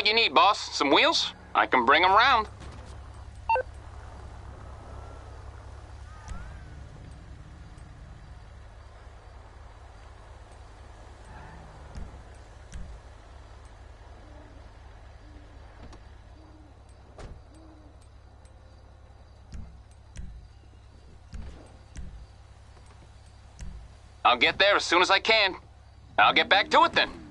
What you need, boss? Some wheels? I can bring them round. I'll get there as soon as I can. I'll get back to it then.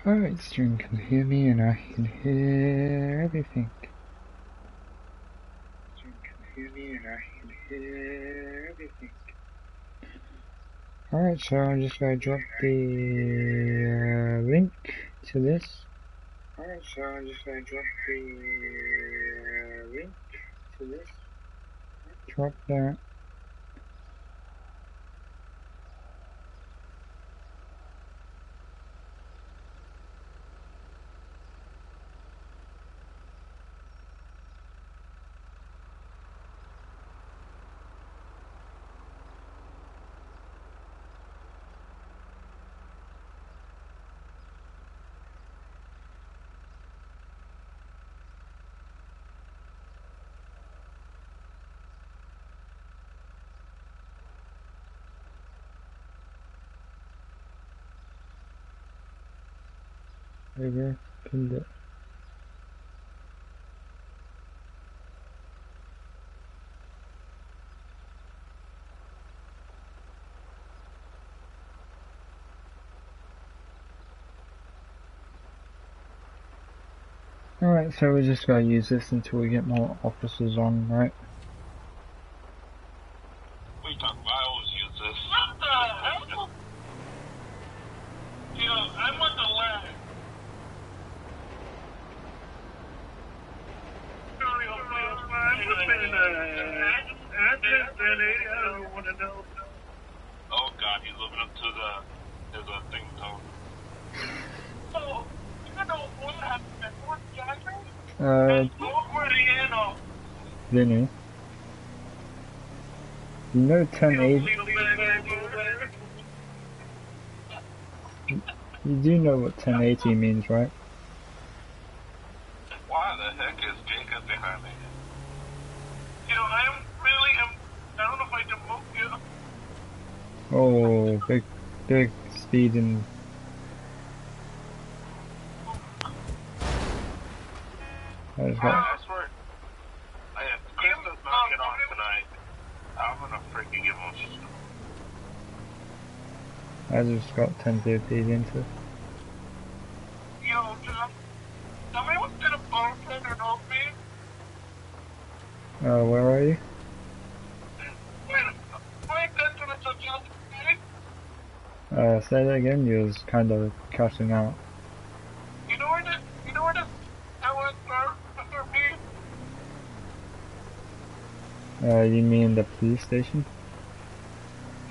Alright, stream can hear me and I can hear everything. Stream can hear me and I can hear everything. Alright, so I'm just gonna drop the link to this. Alright, so I'm just gonna drop the link to this. Drop that. There you go, pinned it. Alright, so we're just gonna use this until we get more officers on, right? What are you talking about? I always use this. What the hell? Yo, I'm on the lag. Oh god, he's living up to his thing tone. So, you know what happened? What Vinny. You know 1080? You do know what 1080 means, right? Why the heck is Jacob behind me? You know, I don't know if I can move you. Oh, big speed and... I just got... I swear, Chris does not get on tonight. I'm gonna freaking give him shit. I just got 1050 into. Yo, somebody was gonna phone center and help me. Where are you? Say that again, you was kind of cutting out. You know where the was for me? You mean the police station?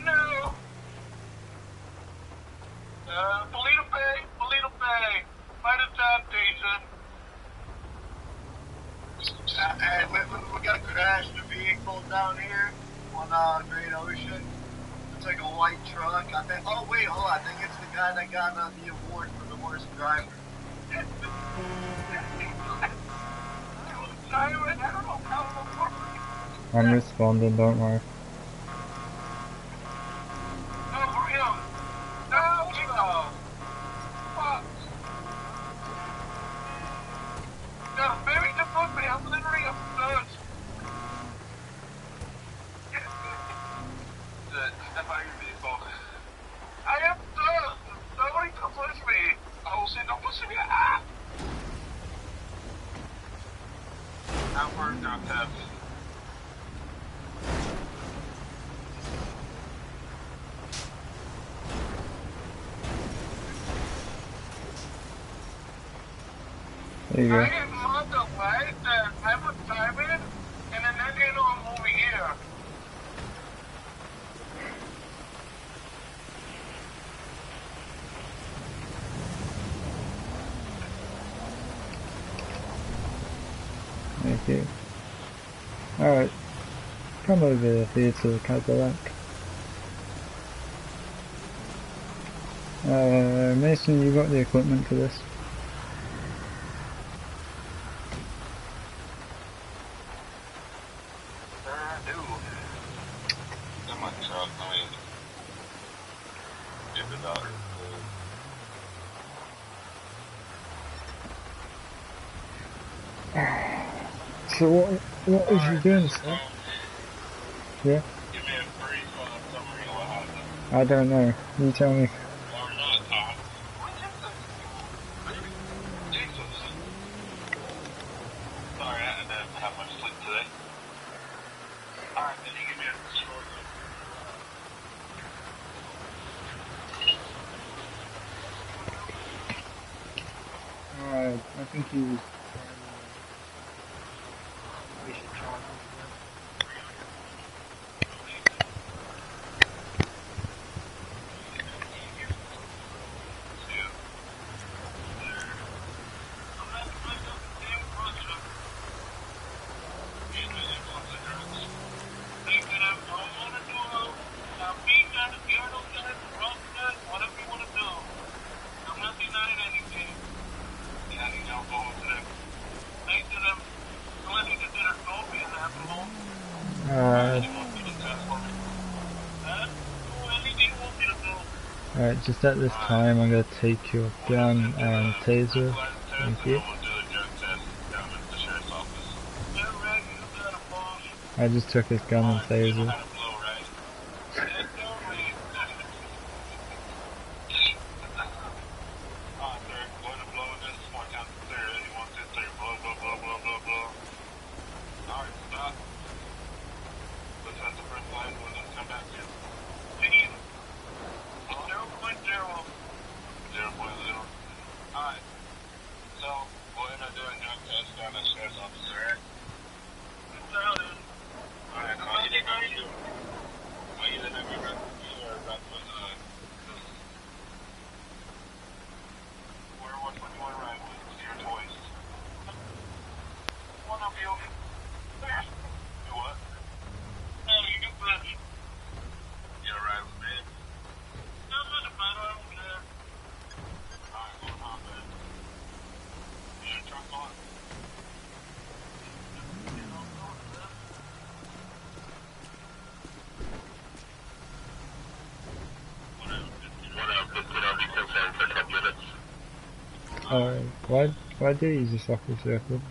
No. Polito Bay, by the top station. And we got crashed the vehicle down here on Great Ocean. It's like a white truck. I think. Oh wait, hold on. I think it's the guy that got the award for the worst driver. I'm responding, don't worry. There you go. I am on the light that I was driving, and then they know I'm over here. Thank you. Alright. Come over here to the Cadillac. Mason, you got the equipment for this? So what is you doing, sir? Yeah? Give me a brief summary of what happened. I don't know. You tell me. Or not, Tom. use. We should charge them. Alright, just at this time I'm gonna take your gun and taser. Thank you. I just took his gun and taser. Why do you use this off the circle?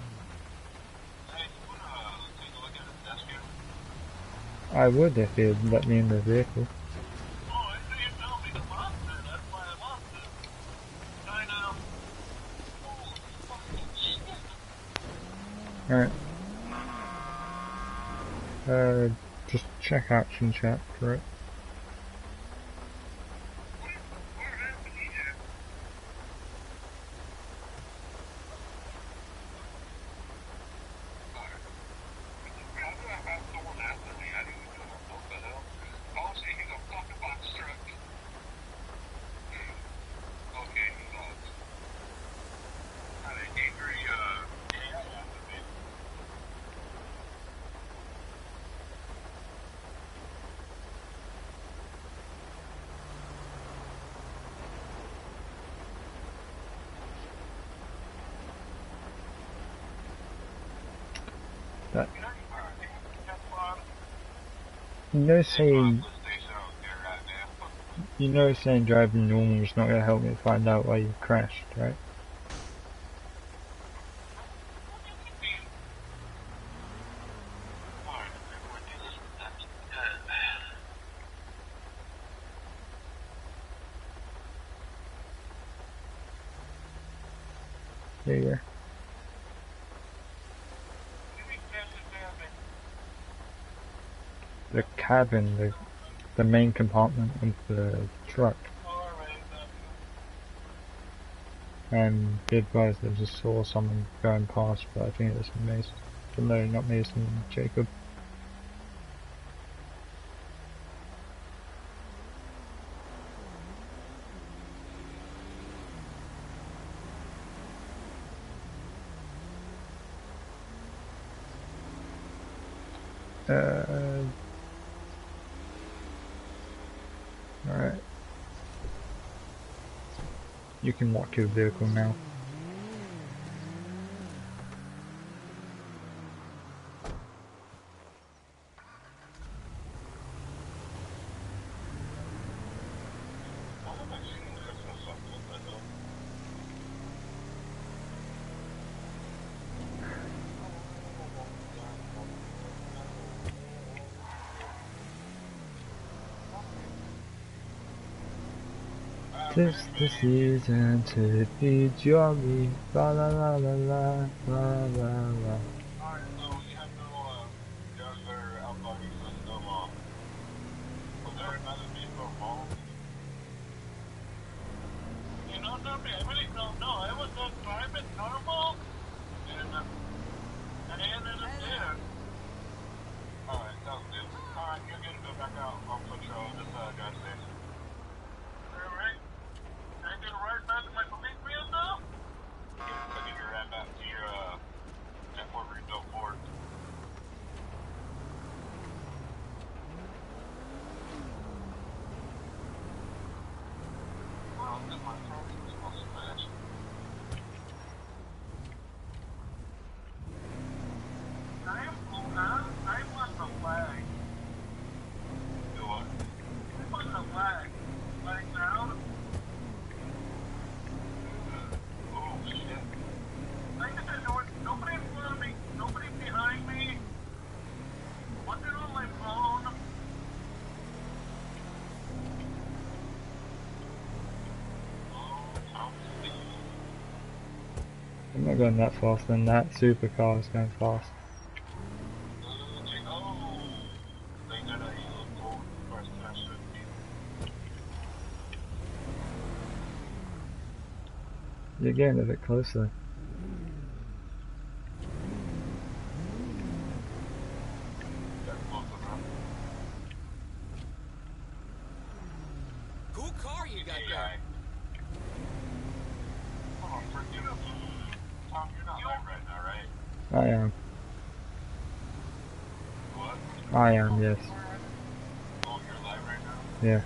I would if you'd let me in the vehicle. Alright. Just check action chat for it. You know saying driving normal is not going to help me find out why you crashed, right? There you go. The cabin, the main compartment of the truck. And be advised I just saw someone going past, but I think it was Mason. But no, not Mason, Jacob. Alright. You can lock your vehicle now. This the season to be jolly, la la la la la la la la. You know something? I really don't know. I was just driving normal, and I ended up there. Alright, sounds good. Alright, you're gonna go back out on patrol at this gas station. Alright. Can I get a ride back to my police wheel now? I'll give you a ride back to your, Fort Rebuilt Ford. Well, this my car is supposed to match. I want the flag. You what? I want the flag. Flag down. Oh, shit. Like I said, there was nobody in front of me, nobody behind me. Wasn't on my phone. I'm not going that fast, then that supercar is going fast. You're getting a bit closer. Cool car you got there. Tom, you're not live right now, right? I am. What? I am, yes. Oh, you're live right now? Yeah.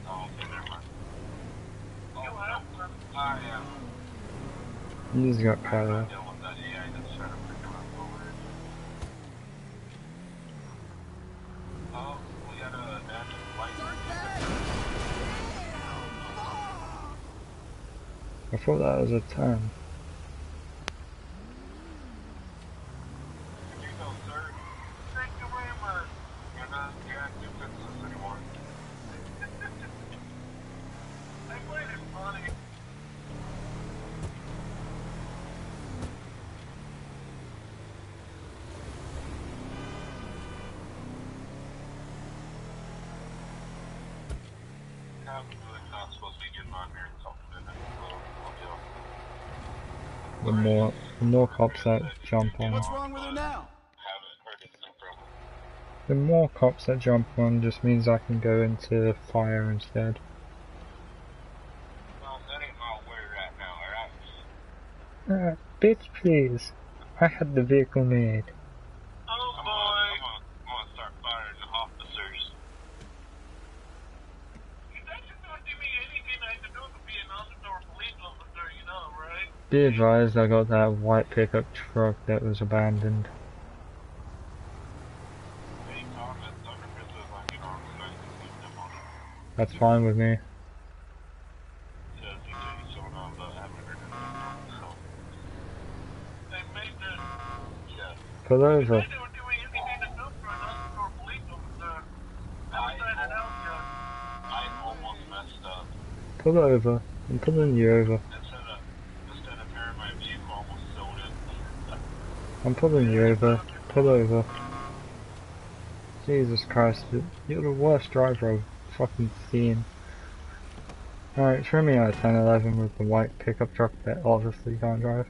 Oh, okay, never mind. Oh, I am. You just got cut off. Dealing with that AI that's trying to pick him up over it. Oh, we got a natural light. I thought that was a turn. You go, sir. Thank you very much. You're not new business anymore. I find it funny. I'm really not supposed to be getting on here in something in it, so I'll deal. The more cops that jump on. What's wrong with her now? Haven't heard anything from him. The more cops that jump on just means I can go into fire instead. Well, that ain't all where you're at now, alright? Bitch please. I had the vehicle made. Oh boy! I'm gonna start firing the officers. You guys should not give me anything I can do to be an officer or police officer, you know, right? Be advised, I got that white pickup truck that was abandoned. Hey, Tom, that's under business like an army, I can them on it. That's fine with me. Says he said he's showing on, but I haven't heard anything, so. They made the, yeah. Pull over. They were doing anything to do for an officer or police officer. I decided out yet. I almost messed up. Pull over. I'm pulling you over. Instead of hearing my vehicle almost sold it. I'm pulling you over. Pull over. Jesus Christ, you're the worst driver I've fucking seen. Alright, show me out of 10-11 with the white pickup truck that obviously can't drive.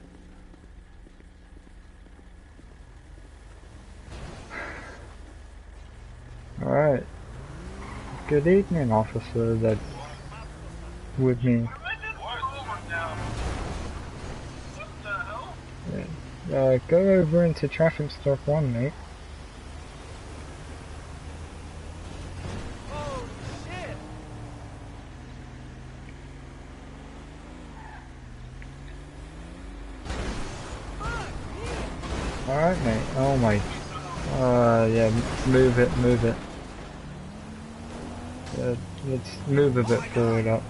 Alright. Good evening, officer that's with me. Yeah. Go over into traffic stop 1, mate. Oh, shit! Alright, mate. Oh my. Yeah, move it, move it. Let's move a bit forward up.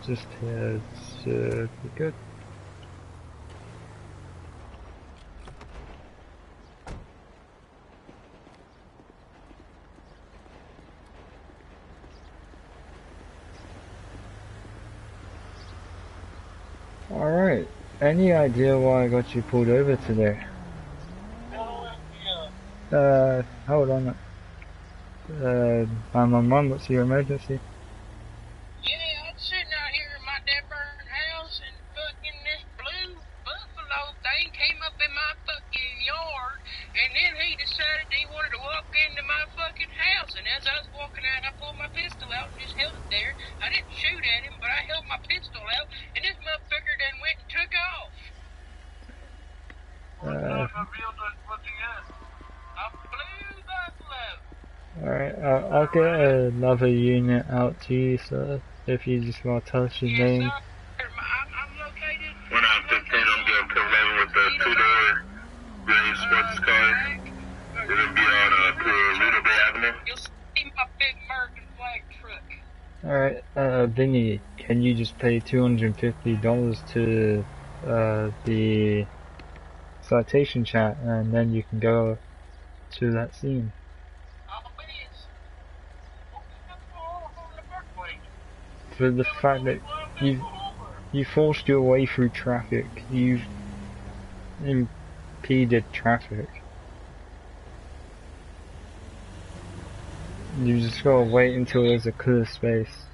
Just here, it's good. Alright, any idea why I got you pulled over today? Hold on. 911, what's your emergency? Yeah, I'm sitting out here in my dead burnt house and fucking this blue buffalo thing came up in my fucking yard and then he decided he wanted to walk into my fucking house and as I was walking out I pulled my pistol out and just held it there. I didn't shoot at him but I held my pistol out and this motherfucker then went and took off. What'd you get? A blue buffalo. Alright, I'll get another unit out to you, so if you just want to tell us your name. I'm located. 1915, I'm getting to 11 with the two-door gray sports car. We're going to be on to Roleplay Avenue. You'll see my big American flag truck. Alright, Vinny, can you just pay $250 to the citation chat and then you can go to that scene? For the fact that you forced your way through traffic, you've impeded traffic. You just gotta wait until there's a clear space.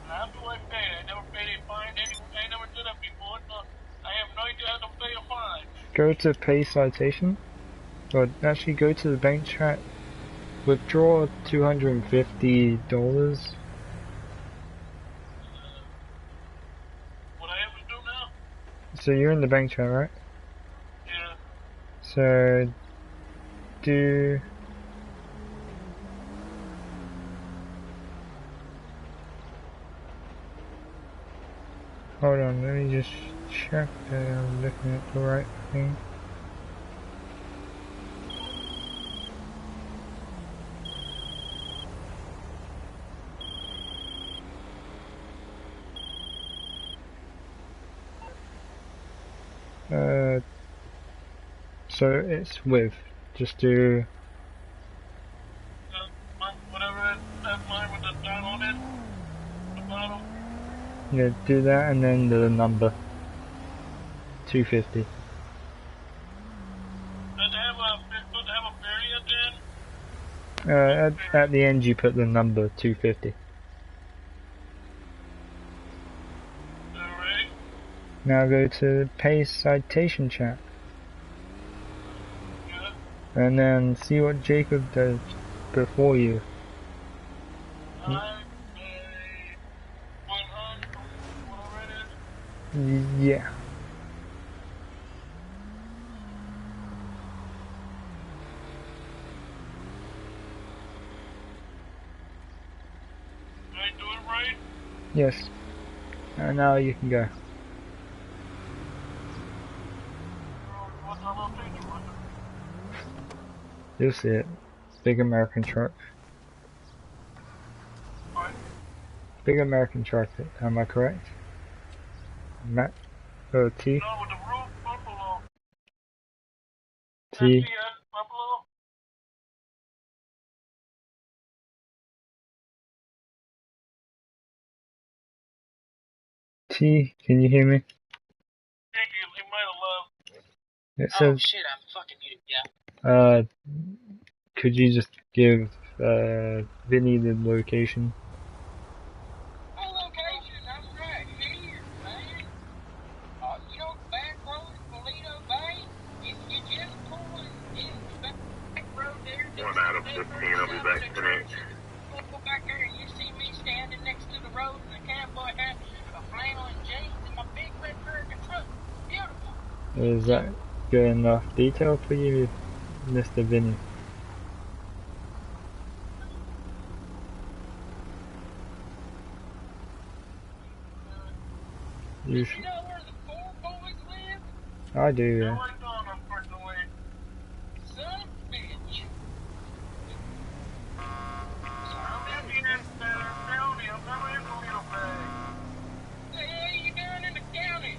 How do I pay? I never paid a fine. I never did that before. No, I have no idea how to pay a fine. Go to pay citation, or actually go to the bank chat. Withdraw $250. What I have to do now? So you're in the bank chat, right? Yeah. So do hold on, let me just check that I'm looking at the right thing. So it's with, just do Whatever that line with the dot on it, the bottom. yeah, do that and then the number 250. Does it have a period then? At the end you put the number 250. Alright. Now go to pay citation chat. And then see what Jacob does before you. I pay 100, whatever it is. Yeah. Did I do it right? Yes. And now you can go. What's the little picture? You'll see it. Big American truck. What? Big American truck, am I correct? Matt? T? No, with the roof buffalo. T? Buffalo? T? Can you hear me? Thank you, he might have left. It Oh says, shit, I'm fucking muted, yeah. could you just give, Vinny the location? My location, I'm right here, man. You know, back road, Toledo Bay. If you just pull in the back road there, 1 out of 15, I'll be back tonight. Go back there and you see me standing next to the road in a cowboy hat, a flannel and jeans, and my big red American truck. Beautiful. Is that good enough detail for you, Mr. Vinny? You You know where the four boys live? I do, yeah. No, I don't, unfortunately. Son of a bitch. I'm in here, county. I'm not in Toledo Bay. The hell you doing in the county?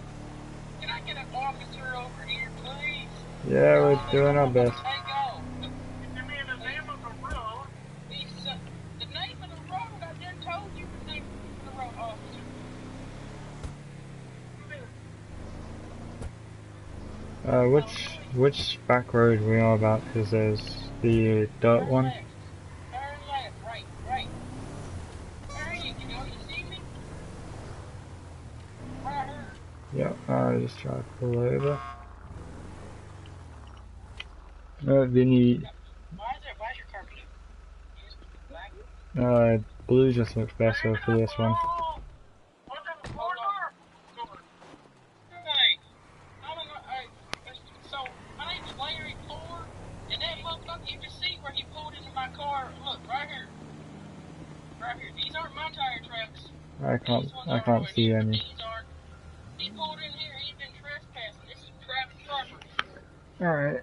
Can I get an officer over here, please? Yeah, we're doing our best. Take off. You mean the name of the road? The name of the road? I just told you the name of the road, officer. Which back road we are about? Because there's the dirt Turn one. left. Turn left. Right. Right. There you go. You see me? Right here. Yeah, I'll just try to pull over. Vinny, Why is your car blue? Is it black? blue just looks better for this one. What's up, car? Hey, I don't know. So my name's Larry Ford, and that motherfucker, you can see where he pulled into my car. Look, right here. Right here. These aren't my tire tracks. I can't see any. These aren't. He pulled in here. He's been trespassing. This is private property. Alright,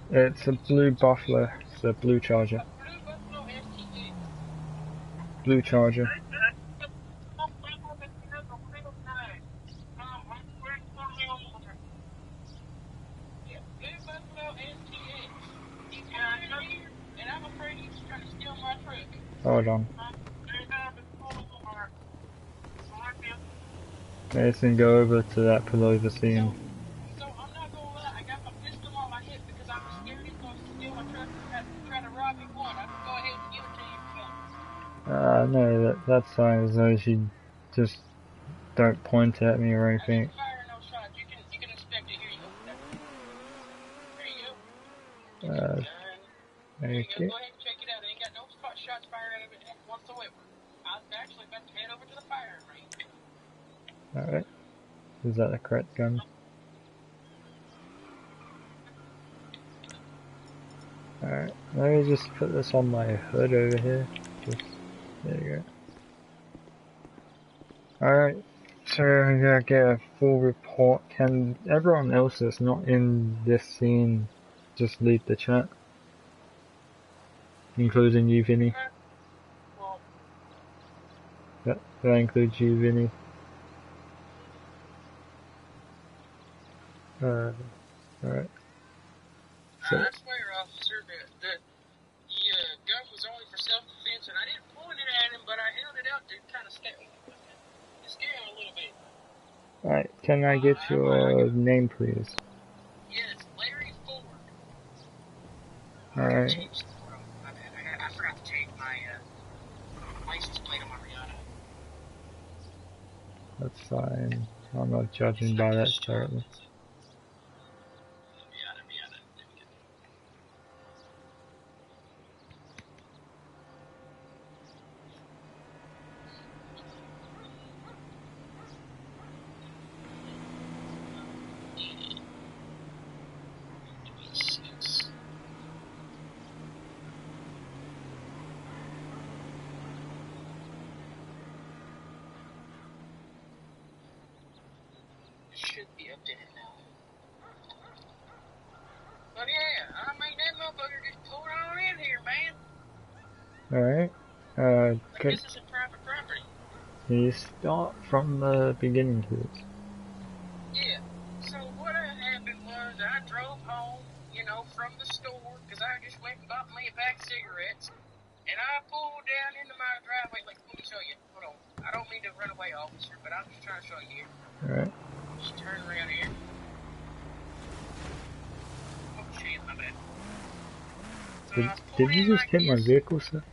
it's a blue Buffalo. It's a blue Charger. Blue Buffalo STX. Blue Charger. Yeah, Blue Buffalo STX. He's in here, and I'm afraid he's trying to steal my truck. Hold on. Mason, go over to that pullover scene. So I'm not gonna lie, I got my pistol on my hip because I was scared he's gonna steal my truck and try to rob me one. I can go ahead and give it to you if you want. No, that's fine as long as you just don't point at me or I anything. didn't fire no shots. You can inspect it. Here you go. There you go. Okay. Go ahead and check it out. It ain't got no spot shots fired out of it whatsoever. I was actually about to head over to the firing range. Alright. Is that the correct gun? Alright, let me just put this on my hood over here. There you go. Alright, so I'm gonna get a full report. Can everyone else that's not in this scene just leave the chat? Including you, Vinny. That includes you, Vinny. Alright. So, I swear, officer, that the gun was only for self-defense, and I didn't point it at him, but I held it out to kind of scare him a little bit. alright, can I get your name, please? Yes, Larry Ford. Alright. I forgot to change my license plate on my Rihanna. That's fine. I'm not judging by that directly. Should be updated now. But yeah, I mean, that motherfucker just pulled on in here, man. Alright, Like, this is a private property. can you start from the beginning, please? Yeah. So what happened was I drove home, from the store, because I just went and bought me a pack of cigarettes, and I pulled down into my driveway. Like, let me show you. Hold on. I don't mean to run away, officer, but I'm just trying to show you here. Alright. Just turn around here. Oh shit, my bad. So Did you just hit my vehicle, sir?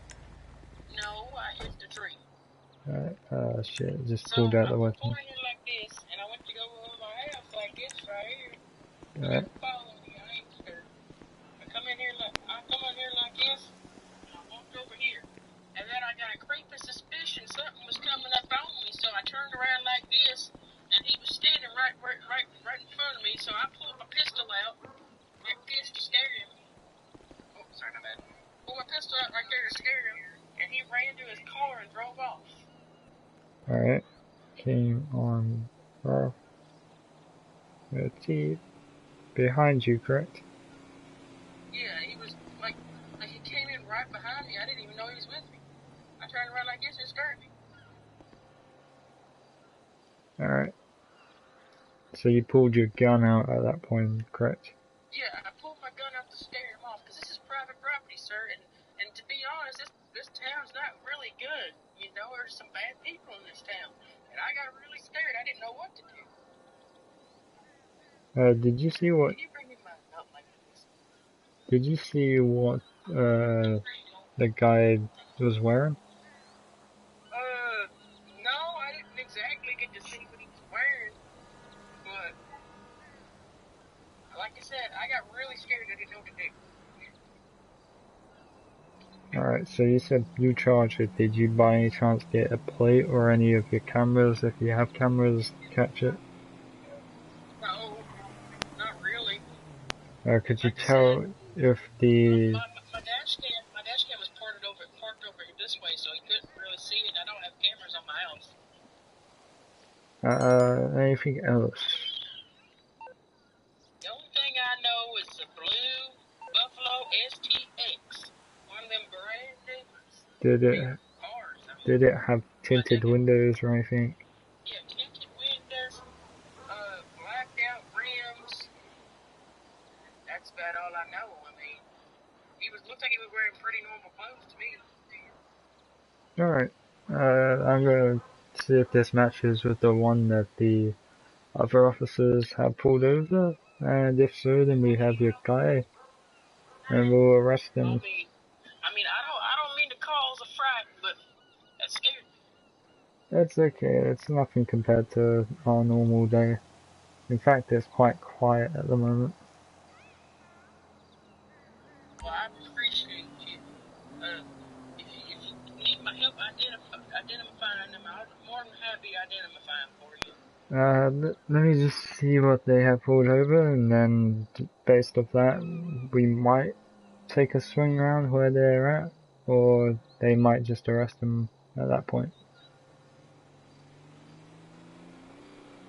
No, I hit the tree. Alright, shit, just pulled out the weapon. So I was here like this, and I went to go over my house like this right here. Alright. Follow me, I ain't scared. I come in here like this, and I walked over here. And then I got a creepy suspicion something was coming up on me, so I turned around like this, and he was standing right in front of me, so I pulled my pistol out like this to scare him. Oh, sorry, my bad. Pulled my pistol out right there to scare him, and he ran to his car and drove off. Alright. Came on. Oh. Behind you, correct? Yeah, he was like he came in right behind me. I didn't even know he was with me. I turned around like this and scared me. Alright. So you pulled your gun out at that point, correct? Yeah, I pulled my gun out to scare him off, because this is private property, sir, and to be honest, this town's not really good. There's some bad people in this town. And I got really scared. I didn't know what to do. Did you see what? Can you bring me my milk like this? Did you see what the guy was wearing? No, I didn't exactly get to see what he was wearing. But, like I said, I got really scared. I didn't know what to do. Alright, so you said Blue Charger. Did you by any chance get a plate or any of your cameras? If you have cameras, catch it? No, not really. Could you Like I tell said, if the... my dash cam was parked over this way, so he couldn't really see it. I don't have cameras on my house. anything else? The only thing I know is the blue Buffalo STX. One of them brand new cars. Did it have tinted windows or anything? Yeah, tinted windows, blacked out rims. That's about all I know. I mean, looked like he was wearing pretty normal clothes to me. Alright, I'm gonna see if this matches with the one that the other officers have pulled over, and if so, then we have your guy, and we'll arrest him. I mean, I don't mean to cause a fright, but that scared me. It's okay, it's nothing compared to our normal day. In fact, it's quite quiet at the moment. Well, I appreciate you. If you need my help identifying them, I'm more than happy identifying for you. Let me just see what they have pulled over, and then based off that, we might take a swing around where they're at, or they might just arrest them at that point.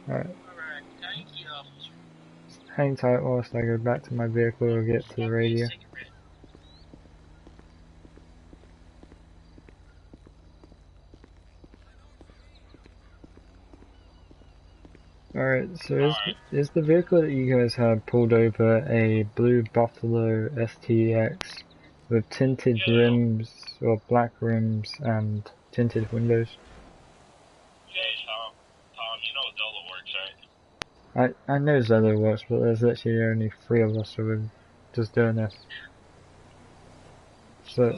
Alright. Alright, thank you, officer. Hang tight whilst I go back to my vehicle or get to the radio. Alright, so is the vehicle that you guys have pulled over a blue Buffalo STX with tinted rims or black rims and tinted windows? Yeah, Tom, you know Zola works, right? I know Zelda works, but there's literally only 3 of us, so we're just doing this. So,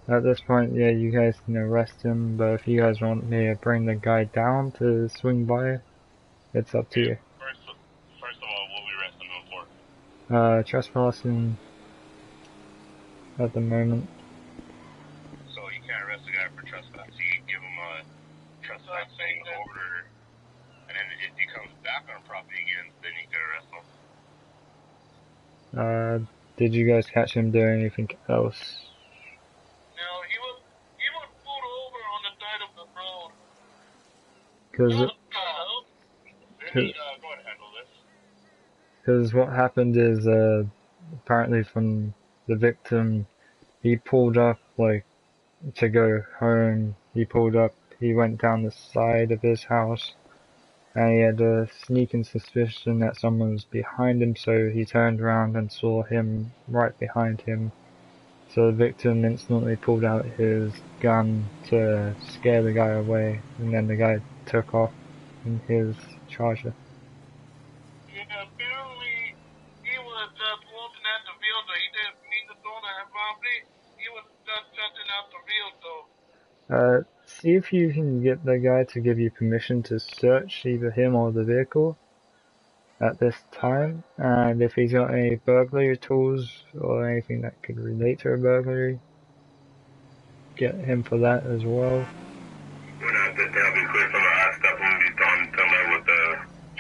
at this point, yeah, you guys can arrest him, but if you guys want me to bring the guy down to swing by, it's up to you. First of all, what we arresting him for? Trespassing at the moment. So you can't arrest a guy for trespassing. You give him a trespassing order, and then if he comes back on property again, then you can arrest him. Did you guys catch him doing anything else? No, he was pulled over on the side of the road. Go ahead and handle this. Because what happened is, apparently from the victim, he pulled up, like, to go home. He went down the side of his house, and he had a sneaking suspicion that someone was behind him, so he turned around and saw him right behind him. So the victim instantly pulled out his gun to scare the guy away, and then the guy took off in his Charger. Yeah, apparently he was just walking at the field, so he didn't mean to go on that property. He was just jumping out the field, so. See if you can get the guy to give you permission to search either him or the vehicle at this time, and if he's got any burglary tools or anything that could relate to a burglary, get him for that as well. When I sit down, be quick, I'm gonna ask that when he's done, tell me what the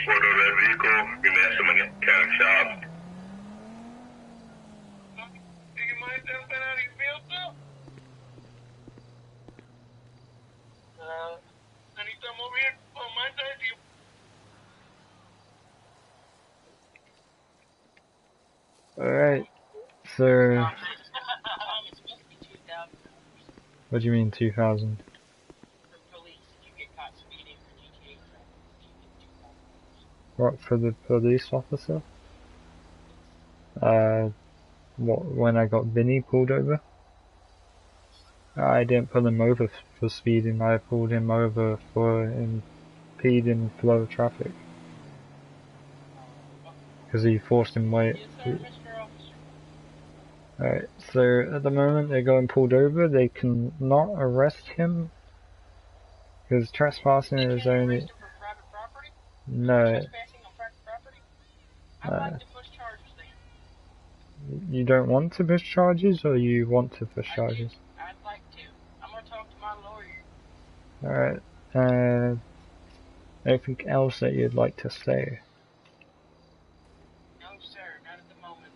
order of that vehicle, give me that some mechanic shop. Do you mind jumping out of your vehicle? Anytime over here on my side, do you? Alright, so... What do you mean 2,000? For police, if you get caught speeding for GTA, What, for the police officer? What, when I got Vinny pulled over? I didn't pull him over for speeding, I pulled him over for impeding flow of traffic. Because he forced him wait. Yes, sir, Mr. Officer. Alright, so at the moment they're going pulled over, they can not arrest him. Because trespassing They is can't only... arrest him for private property? No. Trespassing on private property? I'd like to push charges then. You don't want to push charges, or you want to push charges? I'd like to. I'm gonna talk to my lawyer. Alright, anything else that you'd like to say? No, sir, not at the moment.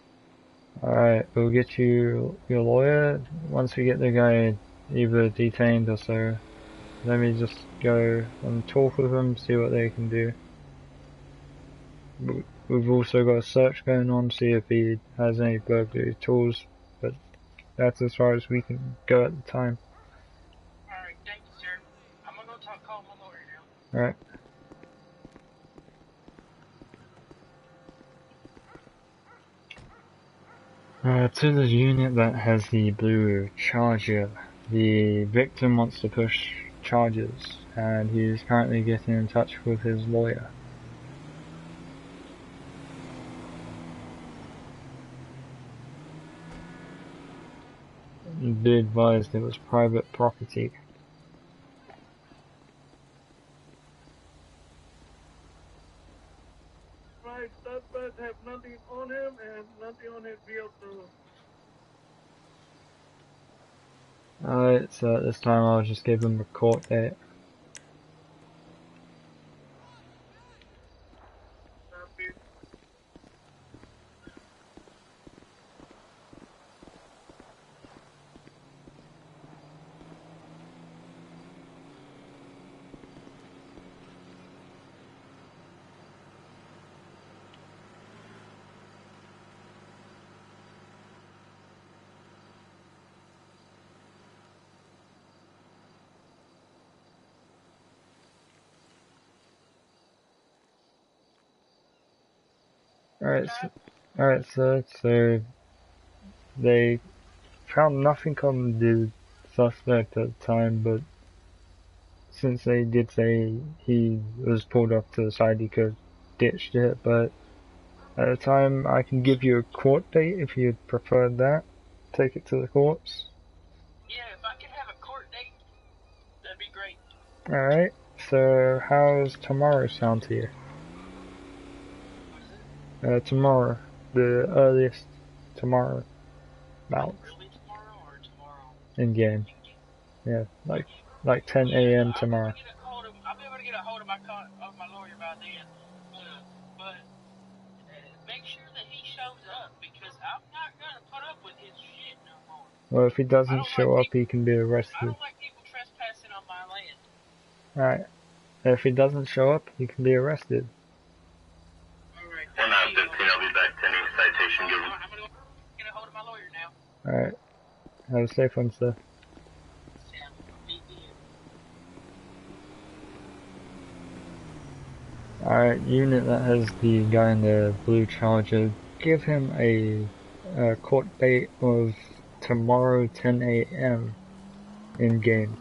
Alright, we'll get you your lawyer. Once we get the guy either detained or so, let me just go and talk with them, see what they can do. We've also got a search going on, see if he has any burglary tools, but that's as far as we can go at the time. Alright, thank you, sir. I'm gonna go call my lawyer now. Alright. To the unit that has the blue charger, the victim wants to push charges, and he's currently getting in touch with his lawyer. Be advised it was private property. Right, suspect have nothing on him and nothing on his vehicle. Alright, so at this time I'll just give him a court date. Copy. Alright, so they found nothing on the suspect at the time, but since they did say he was pulled off to the side, he could have ditched it, but at the time I can give you a court date if you'd prefer that. Take it to the courts. Yeah, if I could have a court date, that'd be great. Alright, so how's tomorrow sound to you? What is it? Tomorrow. The earliest tomorrow. About Early tomorrow or tomorrow? in game. Yeah, like 10 a.m. tomorrow. I'll be able to get a hold of my lawyer by then. But make sure that he shows up, because I'm not gonna put up with his shit no more. Well, if he doesn't show up, he can be arrested. I don't like people trespassing on my land. Alright. If he doesn't show up, he can be arrested. Alright. 1915, I'll be back. Pending citation given. I'm gonna go get a hold of my lawyer now. Alright. Have a safe one, sir. Sam, meet me in. Alright, unit that has the guy in the blue charger, give him a court date of tomorrow 10 a.m. in game.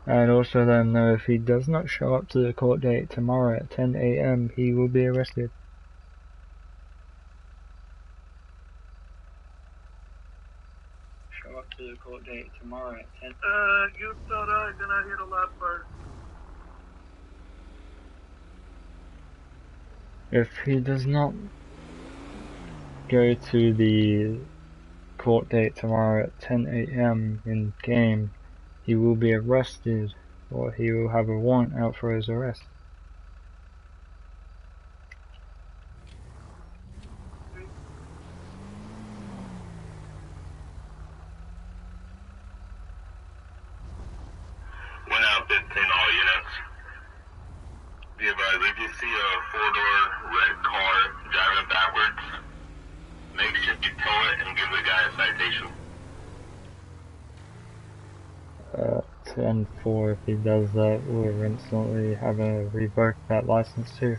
And also let him know if he does not show up to the court date tomorrow at 10 a.m. he will be arrested. Show up to the court date tomorrow at 10. You start out, then I hit a lot first. If he does not go to the court date tomorrow at 10 a.m. in game, he will be arrested, or he will have a warrant out for his arrest. Went out 15, all units. Be advised, if you see a four-door red car driving backwards, make sure you tow it and give the guy a citation. 10-4, if he does that, we'll instantly have a revoke that license too.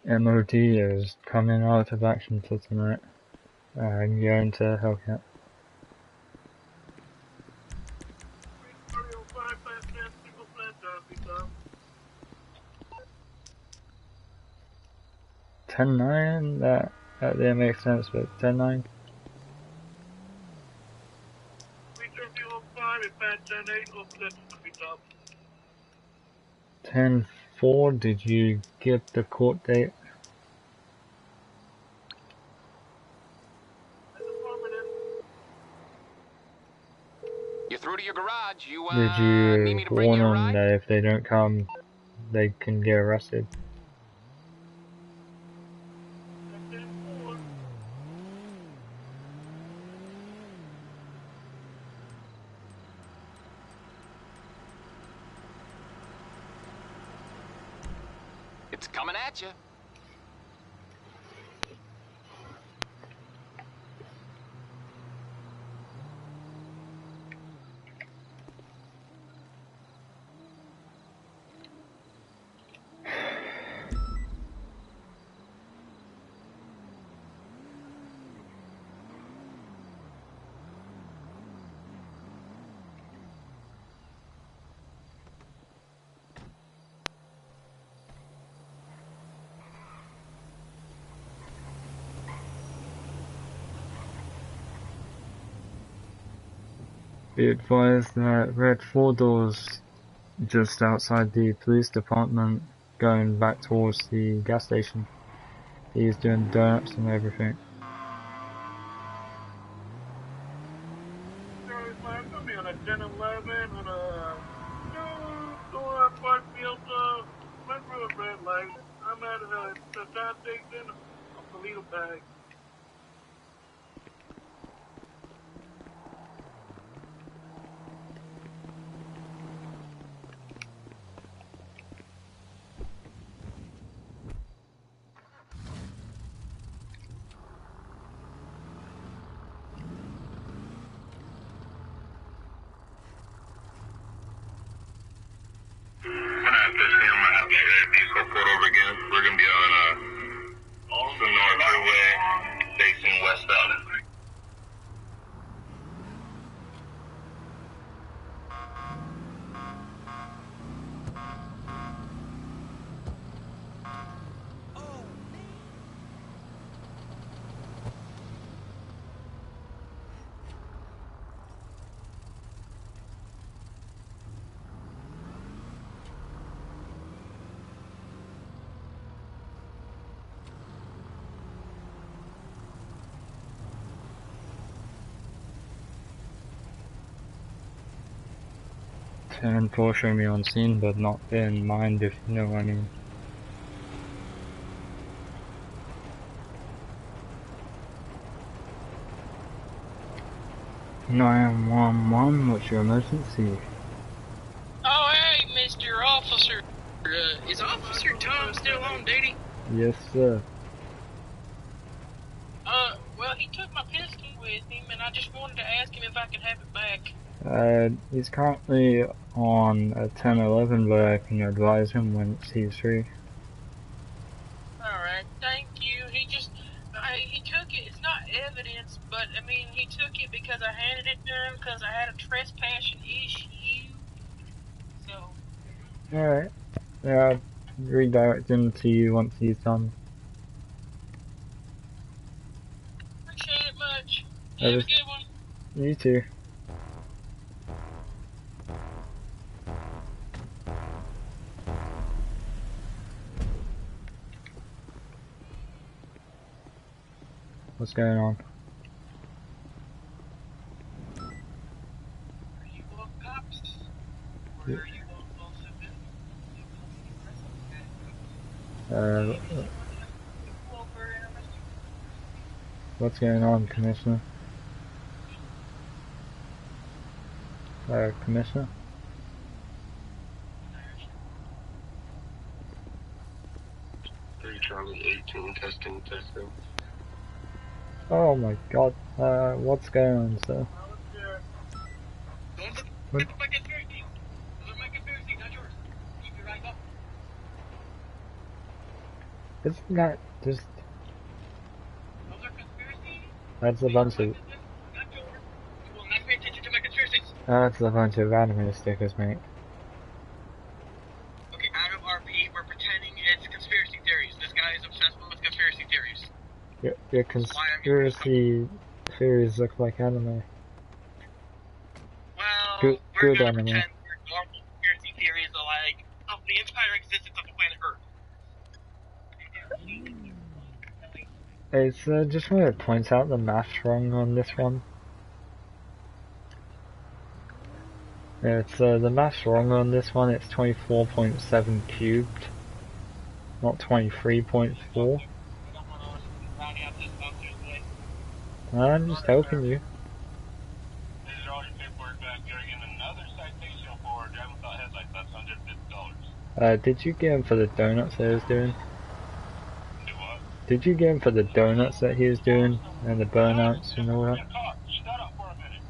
MOD is coming out of action for tonight. I'm going to Hellcat. 3:05 past 10, single flat drop, 10-9, that makes sense, but 10-9? 3:05 and past 10-8, single flat drop. 10-4, did you get the court date? You're through to your garage. You, Did need you me to bring warn you a them ride? that if they don't come, they can get arrested? It's coming at you. Be advised that red 4 doors just outside the police department going back towards the gas station. He's doing donuts and everything. I'm gonna be on a 10-11 on a door Parkfield, went through a red light. I'm at the gas station, a Toledo bag. We're gonna be on Sonora Freeway, facing westbound. And Porsche me on scene, but not in mind, if you know what I mean. "911, what's your emergency?" Oh, hey, Mr. Officer. Is Officer Tom still on duty? Yes, sir. Well, he took my pistol with him, and I just wanted to ask him if I could have it back. He's currently on a 10-11, but I can advise him when he's free. Alright, thank you. He took it. It's not evidence, but, I mean, he took it because I handed it to him because I had a trespassing issue. So. Alright. Yeah, I'll redirect him to you once he's done. Appreciate it much. You have a good one. You too. What's going on? Are you both cops? Or are you both civilians? What's going on, Commissioner? Commissioner? Charlie 18, testing. Oh my god, what's going on, sir? What? Isn't that just... Those are conspiracies? That's a bunch of... Not yours. You will not pay attention to my conspiracies. That's a bunch of anime stickers, mate. Okay, out of RP, we're pretending it's conspiracy theories. This guy is obsessed with conspiracy theories. Your conspiracy theories look like anime. Well, Good we're gonna anime. pretend we're normal conspiracy theories are like of the entire existence of the planet Earth. It's just want to point out the math's wrong on this one. It's the math's wrong on this one. It's 24.7 cubed, not 23.4. I'm just helping you. This is all your paperwork back. You're getting another citation for driving without headlights. That's $150. Did you get him for the donuts that he was doing? Do what? Did you get him for the donuts that he was doing and the burnouts and all that? Shut up for a minute.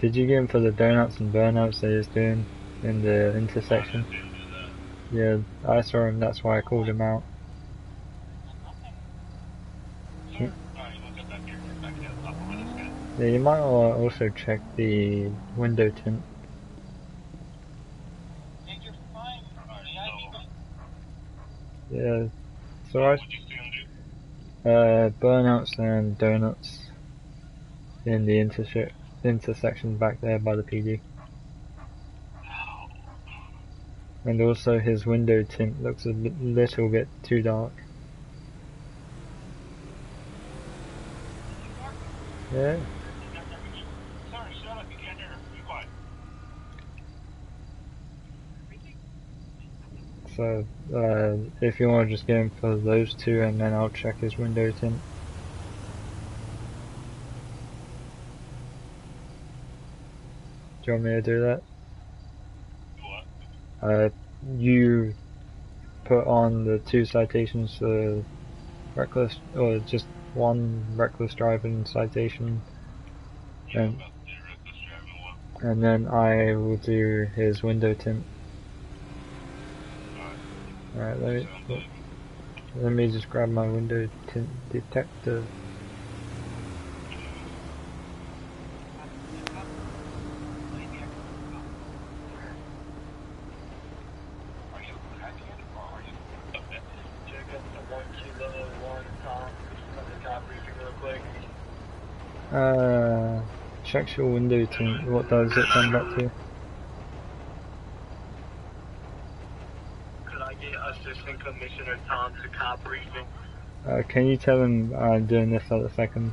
Did you get him for the donuts and burnouts that he was doing in the intersection? Yeah, I saw him. That's why I called him out. Yeah, you might also check the window tint. Yeah, so I burnouts and donuts in the intersection back there by the PD. And also his window tint looks a little bit too dark. Yeah. Sorry, shut up. You can't hear. Be quiet. So, if you want to just get him for those two, and then I'll check his window tint. Do you want me to do that? What? You put on the 2 citations for reckless, or just 1 reckless driving citation, and then I will do his window tint. Alright, let me just grab my window tint detector. Check your window tint. What does it come back to? Could I get Assistant Commissioner Tom to cop briefing? Can you tell him I'm doing this at the second?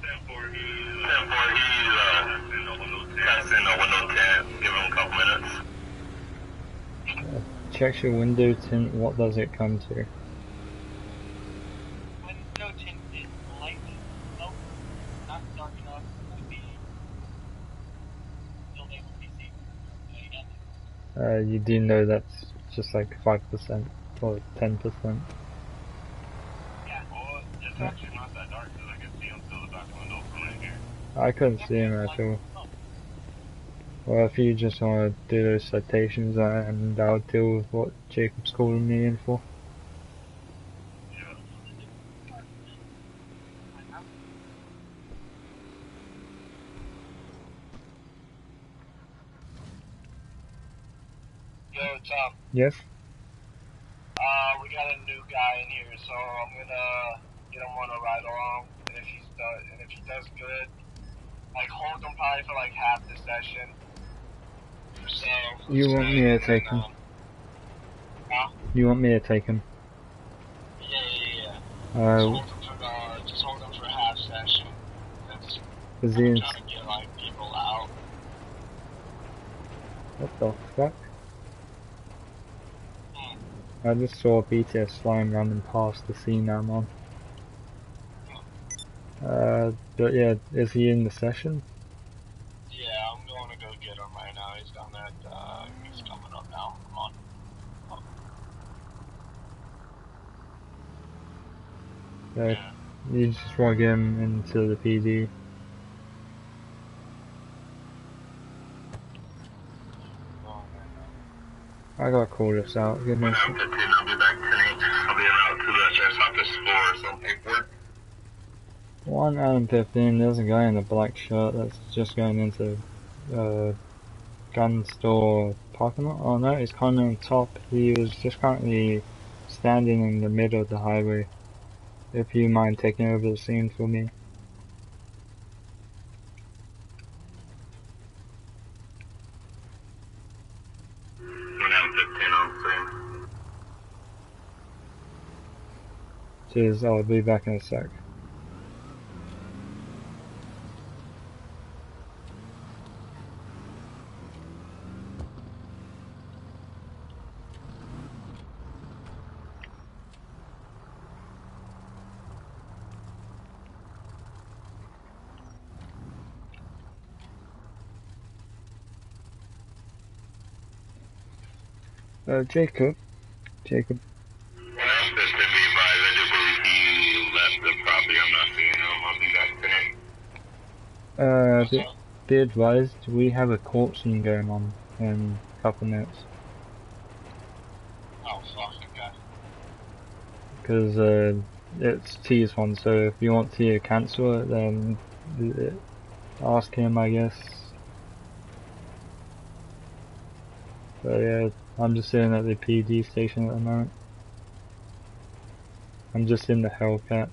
10-4, he's in window 10. Give him a couple minutes. Check your window tint. What does it come to? Window tint is light. Nope. Not dark enough to be still able to be seen. You do know that's just like 5% or 10%. Yeah. Well, it's actually not that dark because I can see him through the back window from right here. I couldn't see him at all. Well, if you just want to do those citations, and I'll deal with what Jacob's calling me in for. Yo, Tom. Yes? We got a new guy in here, so I'm gonna get him on a ride along, and if he does good, like hold him probably for like half the session. So You want me to take him? Huh? You want me to take him? Yeah. Uh, Just hold him for half session. That's is he in... trying to get like people out. What the fuck? I just saw BTS flying running past the scene I'm on. But yeah, is he in the session? Yeah, I'm going to go get him right now. He's down there. He's coming up now. Come on. Yeah. You just want to get him into the PD. I gotta call this out. Give me a I'm 15, I'll be back tonight. I'll be out to the sheriff's office for some paperwork. 1 Adam 15, there's a guy in a black shirt that's just going into gun store parking lot. Oh no, he's climbing on top. He was just currently standing in the middle of the highway. If you mind taking over the scene for me. When I'm 15 on scene. Cheers, I'll be back in a sec. Jacob. Just to be advised, I just believe he left the property. I'm not seeing him. I'll be back tonight. Be advised, we have a court scene going on in a couple minutes. Oh, fuck, okay. Because it's T's one, so if you want T to cancel it, then ask him, I guess. But yeah, I'm just sitting at the PD station at the moment. I'm just in the Hellcat.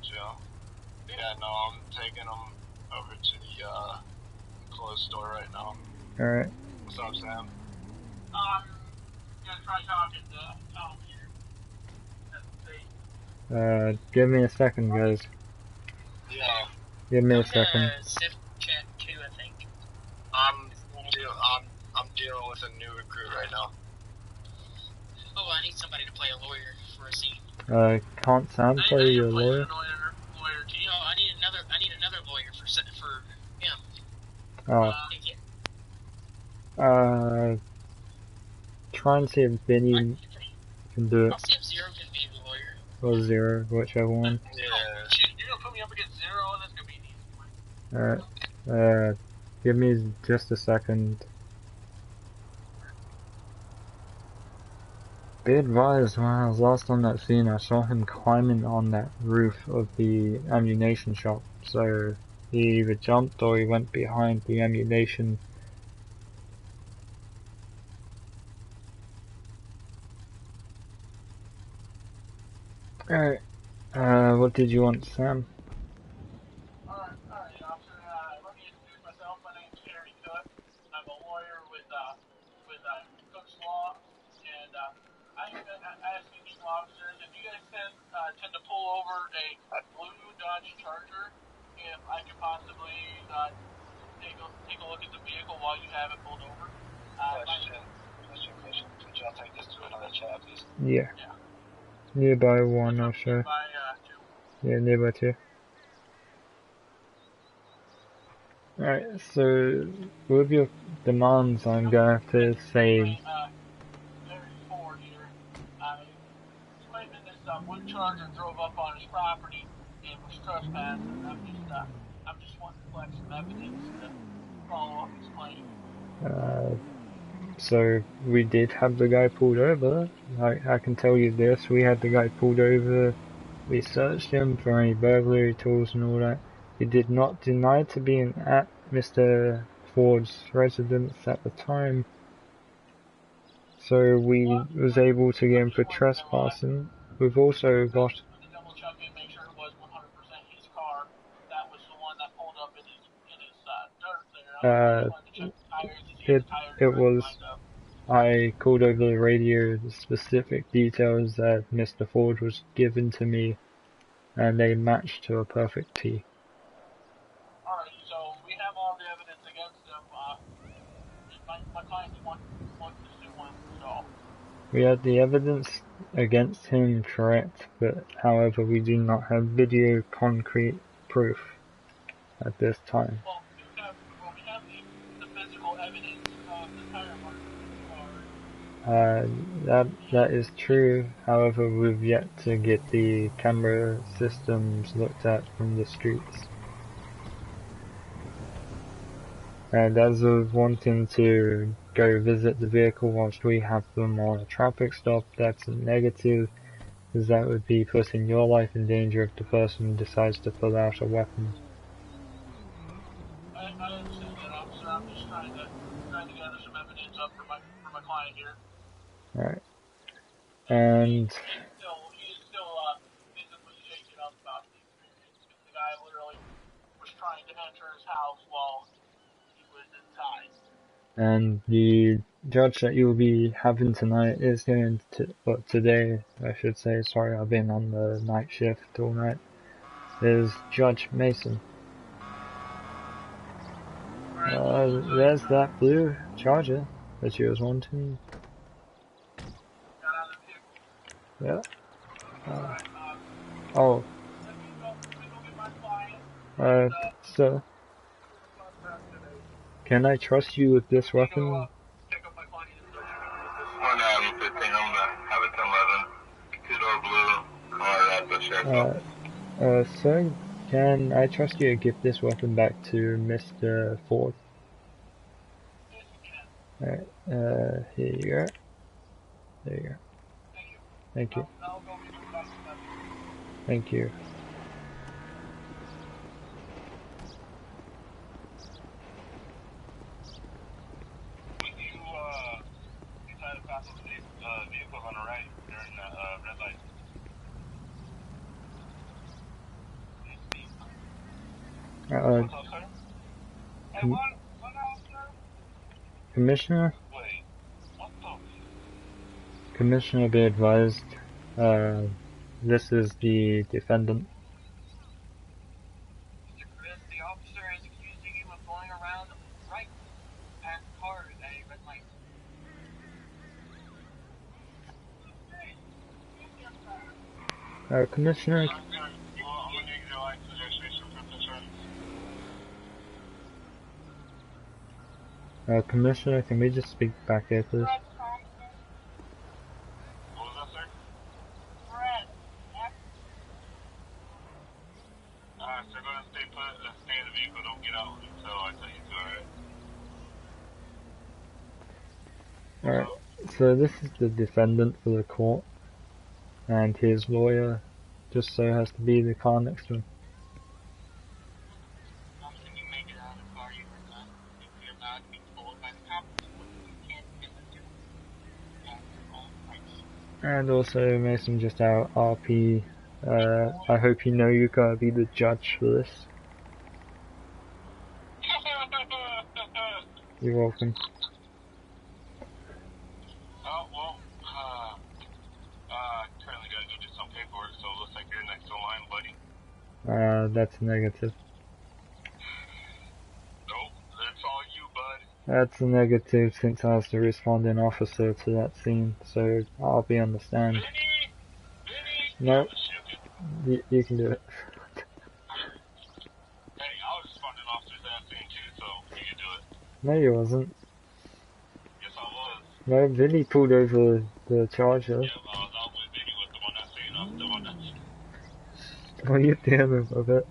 Joe. Yeah, no, I'm taking him over to the clothes store right now. Alright. What's up, Sam? Gonna try talking to Tom here. Give me a second, guys. Yeah. Give me a second. Civ chat 2, I think. I'm dealing with a new recruit right now. Oh, I need somebody to play a lawyer for a scene. Can't Sam play your lawyer? No, I need another lawyer for him. Oh. Try and see if Vinny can do it. I'll see if Zero can be the lawyer. Or Zero, whichever one. Yeah. You're gonna put me up against Zero, that's gonna be an easy one. Alright. Give me just a second. Be advised, when I was last on that scene, I saw him climbing on that roof of the ammunition shop. So he either jumped or he went behind the ammunition. Alright. What did you want, Sam? Alright, officer, let me introduce myself. My name's Harry Cook. I'm a lawyer with Cook's Law, and I'm asking these officers, if you guys tend to pull over a blue Dodge Charger, if I could possibly take a look at the vehicle while you have it pulled over. Question. Could y'all take this to another chat, please? Yeah. Nearby one, I'll show. Nearby, two. Yeah, nearby two. Alright, so with your demands, I'm going to say. Larry Ford here. He's claiming this blue Charger drove up on his property and was trespassing. I'm just wanting to collect some evidence to follow up his claim. So we did have the guy pulled over. I can tell you this, we had the guy pulled over, we searched him for any burglary tools and all that. He did not deny to being at Mr. Ford's residence at the time. So we was able to get him for trespassing. We've also got... Double check and make sure it was 100% his car. That was the one that pulled up in his dirt there. It was... I called over the radio the specific details that Mr. Ford was given to me, and they matched to a perfect T. Alright, so we have all the evidence against him. My clients want to sue him, so... We had the evidence against him, correct, but however we do not have video concrete proof at this time. Well, we have the physical evidence of the tire mark. That is true. However, we've yet to get the camera systems looked at from the streets. And as of wanting to go visit the vehicle whilst we have them on a traffic stop, that's a negative, because that would be putting your life in danger if the person decides to pull out a weapon. I understand that, officer. I'm just trying to gather some evidence up for my client here. Alright. And He's still visibly shaken up about the experience. The guy literally was trying to enter his house while he was inside. and the judge that you'll be having tonight is going to, well, today I should say, sorry, I've been on the night shift all night, is Judge Mason. There's that blue Charger that you was wanting. Yeah. Oh. So, can I trust you with this weapon? 115, I'm gonna have it 1011. 2-door blue, car at the sheriff's office. Sir, can I trust you to give this weapon back to Mr. Ford? Alright, here you go. There you go. Thank you. Thank you. Would you, decide to pass over these, vehicles on the right during the, red light? What's up, sir? Hey, what else, sir? Commissioner? Wait, what the? Commissioner, be advised, this is the defendant. Mr. Chris, the officer is accusing you of going around right past cars at a red light. Commissioner, I'm gonna need your license registration for insurance. Commissioner, can we just speak back here, please? What was that, sir? So go ahead and stay put, stay in the vehicle, don't get out until I tell you to, alright? Alright, so this is the defendant for the court, and his lawyer just so has to be the car next to him. Can you make it out of the car you were not? If you're not being told by the cops, you can't get the And also, Mason, just our RP, I hope you know you're gonna be the judge for this. You're welcome. Oh, well, currently gotta go do some paperwork, so it looks like you're next in line, buddy. That's a negative. Nope, it's all you, bud. That's a negative since I was the responding officer to that scene, so I'll be on the stand. Vinny! No, you can do it. Hey, I was responding officer to that scene too, so you can do it. No, you wasn't. Yes, I was. No, Vinny pulled over the Charger. Yeah, Vinny was the one that saying I'm the one that's... What are you doing with it?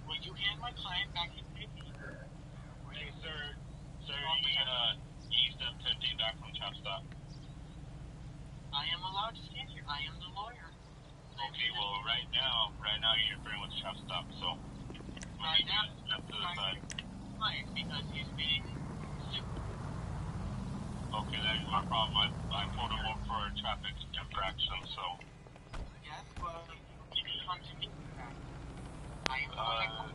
Would you hand my client back his safety? Hey, sir, you eased them 10 feet back from trap stop. I am allowed to stand here. I am the lawyer. Okay, well, right now you're interfering with trap stop, so... Right now, step to the side. client because he's being stupid. Okay, that is my problem. I pulled him over for a traffic infraction, so... Yes, well, you can come to me. I am the lawyer.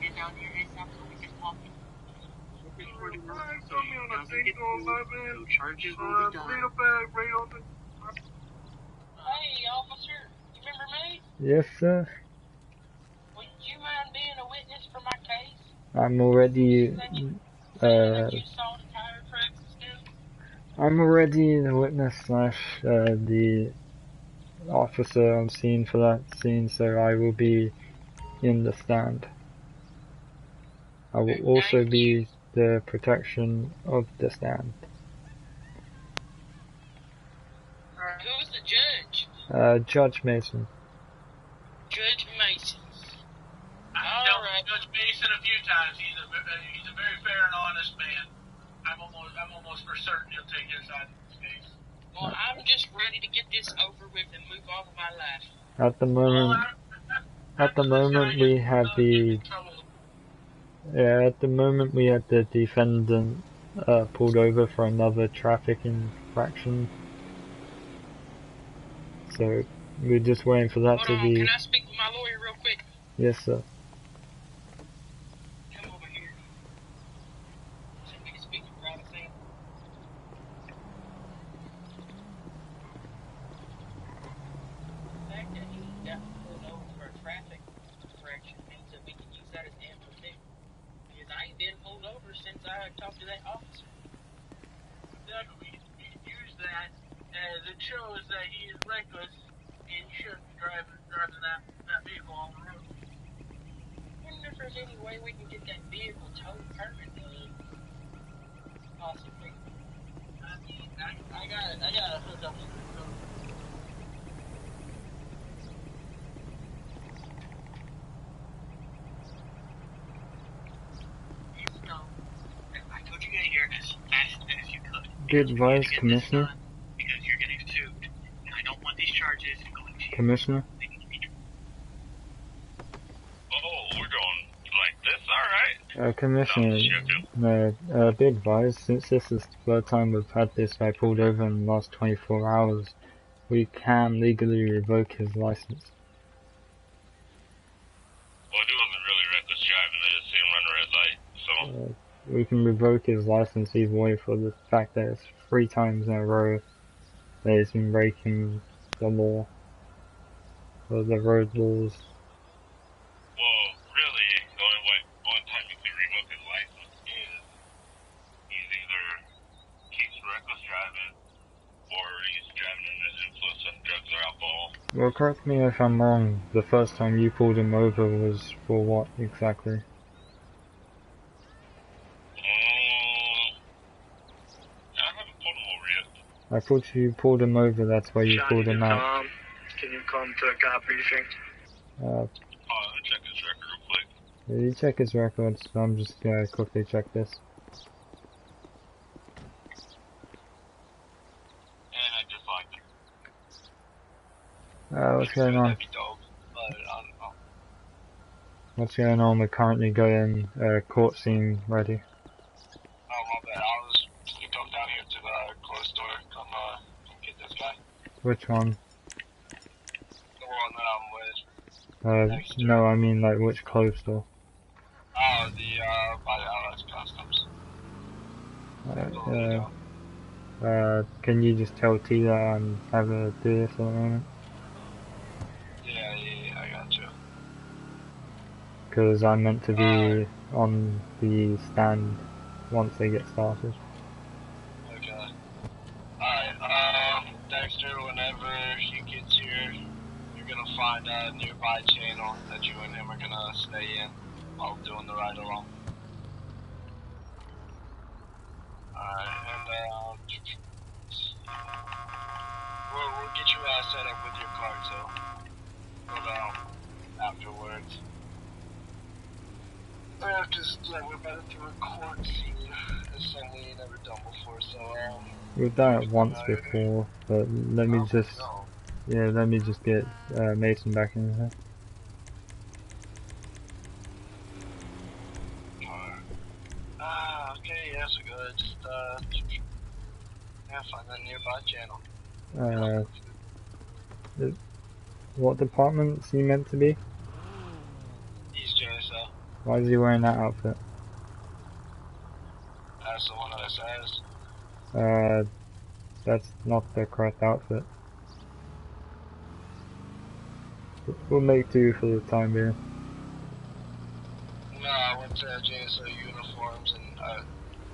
Get down here ASAP so we can talk. Charges will be done. Hey, officer, you remember me? Yes, sir. Would you mind being a witness for my case? I'm already, That you saw the tire tracks still? I'm already the witness slash, the officer on scene for that scene, so I will be in the stand. I will also be the protection of the stand. Who's the judge? Judge Mason. Judge Mason. All Judge Mason a few times. He's a very fair and honest man. I'm almost for certain he'll take his side of this case. Well, I'm just ready to get this over with and move on with my life. At the moment we have the defendant pulled over for another traffic infraction. So we're just waiting for that to be. Can I speak with my lawyer real quick? Yes, sir. Come over here. Send me to speak to private thing. The fact that he got pulled over for a traffic infraction means that we can use that as ammunition. Because I ain't been pulled over since I talked to that officer. Exactly. We can use that as it shows that he is reckless and shouldn't be driving that vehicle on the road. I wonder if there's any way we can get that vehicle towed permanently. Possibly. I mean, I gotta hook up some code. I told you to get here as fast as you could. Be advised, Commissioner. Because you're getting sued. And I don't want these charges going to you. Commissioner? Oh, we're going like this, alright. Commissioner, be advised, since this is the third time we've had this guy pulled over in the last 24 hours, we can legally revoke his license. Well, he wasn't really reckless driving, I just see him run a red light, so... We can revoke his license either way for the fact that it's 3 times in a row that he's been breaking the law, or the road laws. Well, really, the only time you can revoke his license is he's either keeps reckless driving or he's driving under the influence of drugs or alcohol. Well, correct me if I'm wrong, the first time you pulled him over was for what exactly? I haven't pulled him over yet. I thought you pulled him over, that's why you pulled him out. Can you come to a cop briefing? Let me check his record real quick. You check his records, so I'm just gonna quickly check this. And I just liked him. What's going on? What's going on? We're currently getting court scene ready. Oh, my bad. I was just gonna come down here to the closed door. Come get this guy. Which one? The one that I'm with. No, I mean like which closed door? Oh, by the LS Customs. Can you just tell T that I'm having to do this at the moment? Yeah, I got you. Because I'm meant to be on the stand once they get started. Okay. Alright, Dexter, whenever he gets here, you're gonna find a nearby channel that you and him are gonna stay in while doing the ride along. Alright, and we'll get you set up with your card, so go down afterwards. We're about to do a court scene. It's something we never done before, so We've done it once before, but let me just get Mason back in here. Okay, yeah, so go ahead, just find that nearby channel. What department's he meant to be? He's JSL. Why is he wearing that outfit? That's the one that says. That's not the correct outfit. We'll make do for the time being. No, I went to JSL uniforms and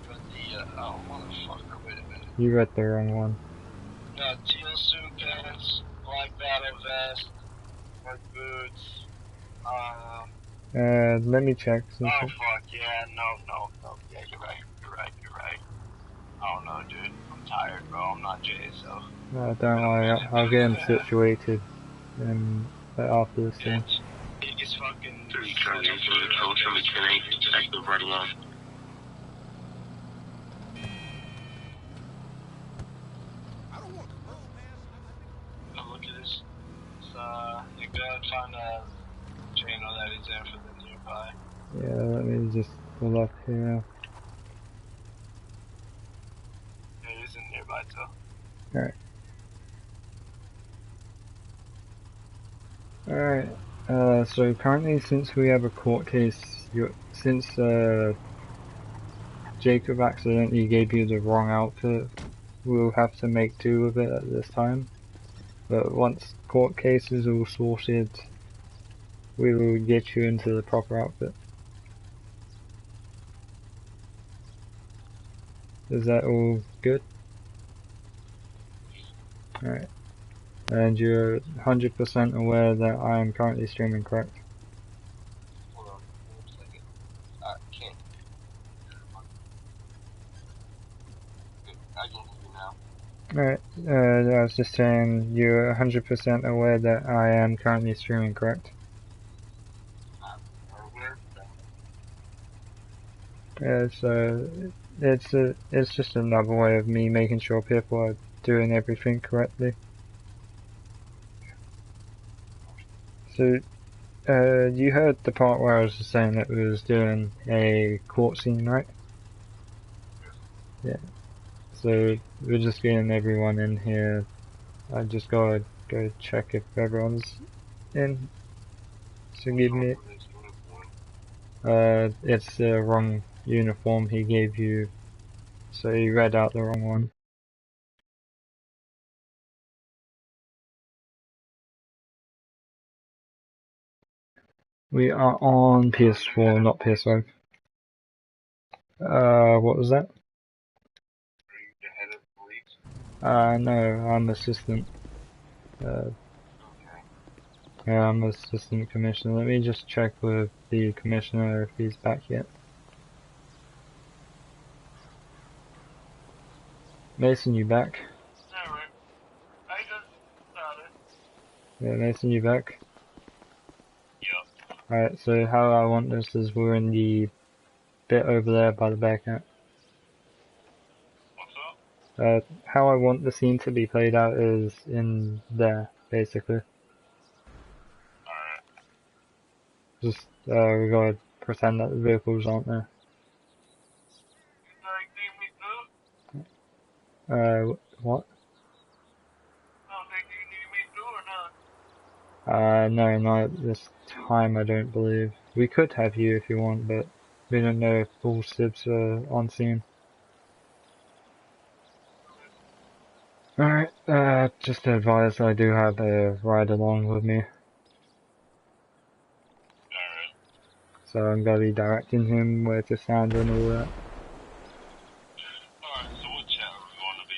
read the, oh motherfucker, wait a minute. You read the wrong one. No, teal suit pants, black battle vest, white boots, let me check. oh fuck, yeah, no, yeah, you're right. Oh no, dude, I'm tired, bro, I'm not JSL. No, don't worry, I'll get him situated after this thing. Biggest fucking be currently in control, somebody 10-8, active right along. Oh, look at this. It's, you gotta find a channel that is in for the nearby. Yeah, let me just pull up here. It is in nearby, too. Alright. Alright, so currently since we have a court case, since Jacob accidentally gave you the wrong outfit, we'll have to make do with it at this time. But once court case is all sorted, we will get you into the proper outfit. Is that all good? Alright. And you're 100% aware that I am currently streaming, correct? Hold on, 1 second. I can't. I can hear you now. Alright, I was just saying you're 100% aware that I am currently streaming, correct? Yeah, so it's just another way of me making sure people are doing everything correctly. So, you heard the part where I was just saying that we was doing a court scene, right? Yeah. So, we're just getting everyone in here. I just gotta go check if everyone's in. So give me... it's the wrong uniform he gave you. So you read out the wrong one. We are on PS4, not PS5. What was that? No, I'm assistant. Yeah, I'm assistant commissioner. Let me just check with the commissioner if he's back yet. Mason, you back? Yeah, Mason, you back? Yep. Alright, so how I want this is we're in the bit over there by the Bearcat. What's up? How I want the scene to be played out is in there, basically. Alright. Just, we gotta pretend that the vehicles aren't there. What? No, not at this time, I don't believe. We could have you if you want, but we don't know if all SIBs are on scene. Alright, just to advise, I do have a ride along with me. Alright. So I'm gonna be directing him where to stand and all that. Alright, so what channel are we going to be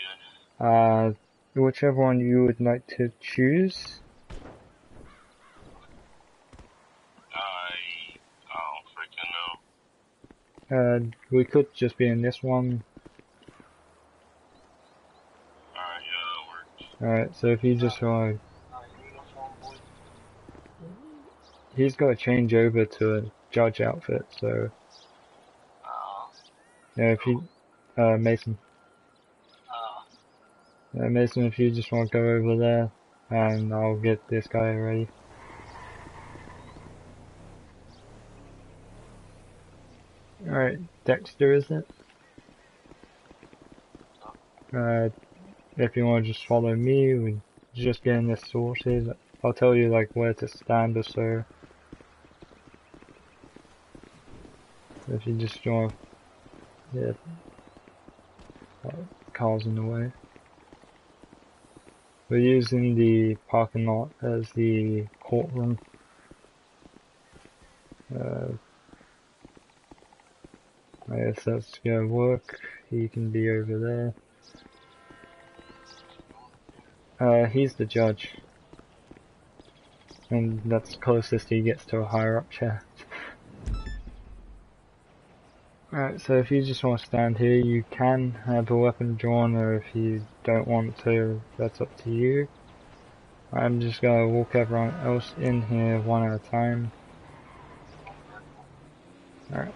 in? Whichever one you would like to choose. I don't freaking know. We could just be in this one. Alright, yeah, that works. Alright, so if you just want... He's got to change over to a judge outfit, so... Yeah, if you... Mason. Mason, if you just want to go over there, and I'll get this guy ready. Alright, Dexter, is it? If you want to just follow me, we're just getting this sorted. I'll tell you, like, where to stand or so. If you just want... Yeah. Cars in the way. We're using the parking lot as the courtroom. I guess that's gonna work. He can be over there. He's the judge. And that's closest he gets to a higher up chair. Alright, so if you just want to stand here, you can have a weapon drawn, or if you don't want to, that's up to you. I'm just gonna walk everyone else in here one at a time. Alright.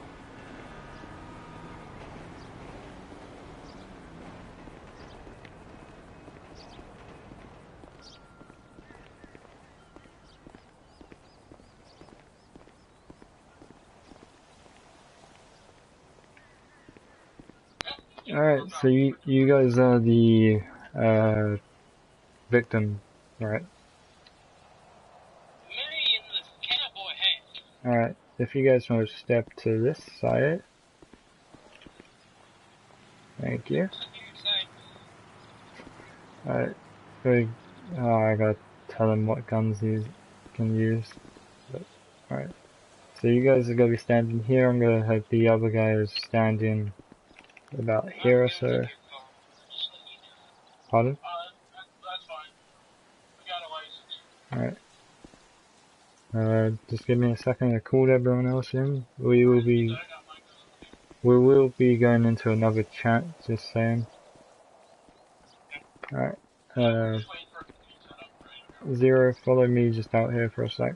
Alright, so you guys are the victim, right? Me in the cowboy hat. Alright, if you guys want to step to this side. Thank you. So you say, Alright, so I gotta tell him what guns he can use. But, alright, so you guys are gonna be standing here. I'm gonna have the other guys standing about here or so. just so you know. Pardon? That's fine. We got a license. Alright. Just give me a second to call everyone else in. We will be I got my gun. going into another chat, just saying. Alright. Just waiting for it to be set up right. Zero, follow me just out here for a sec.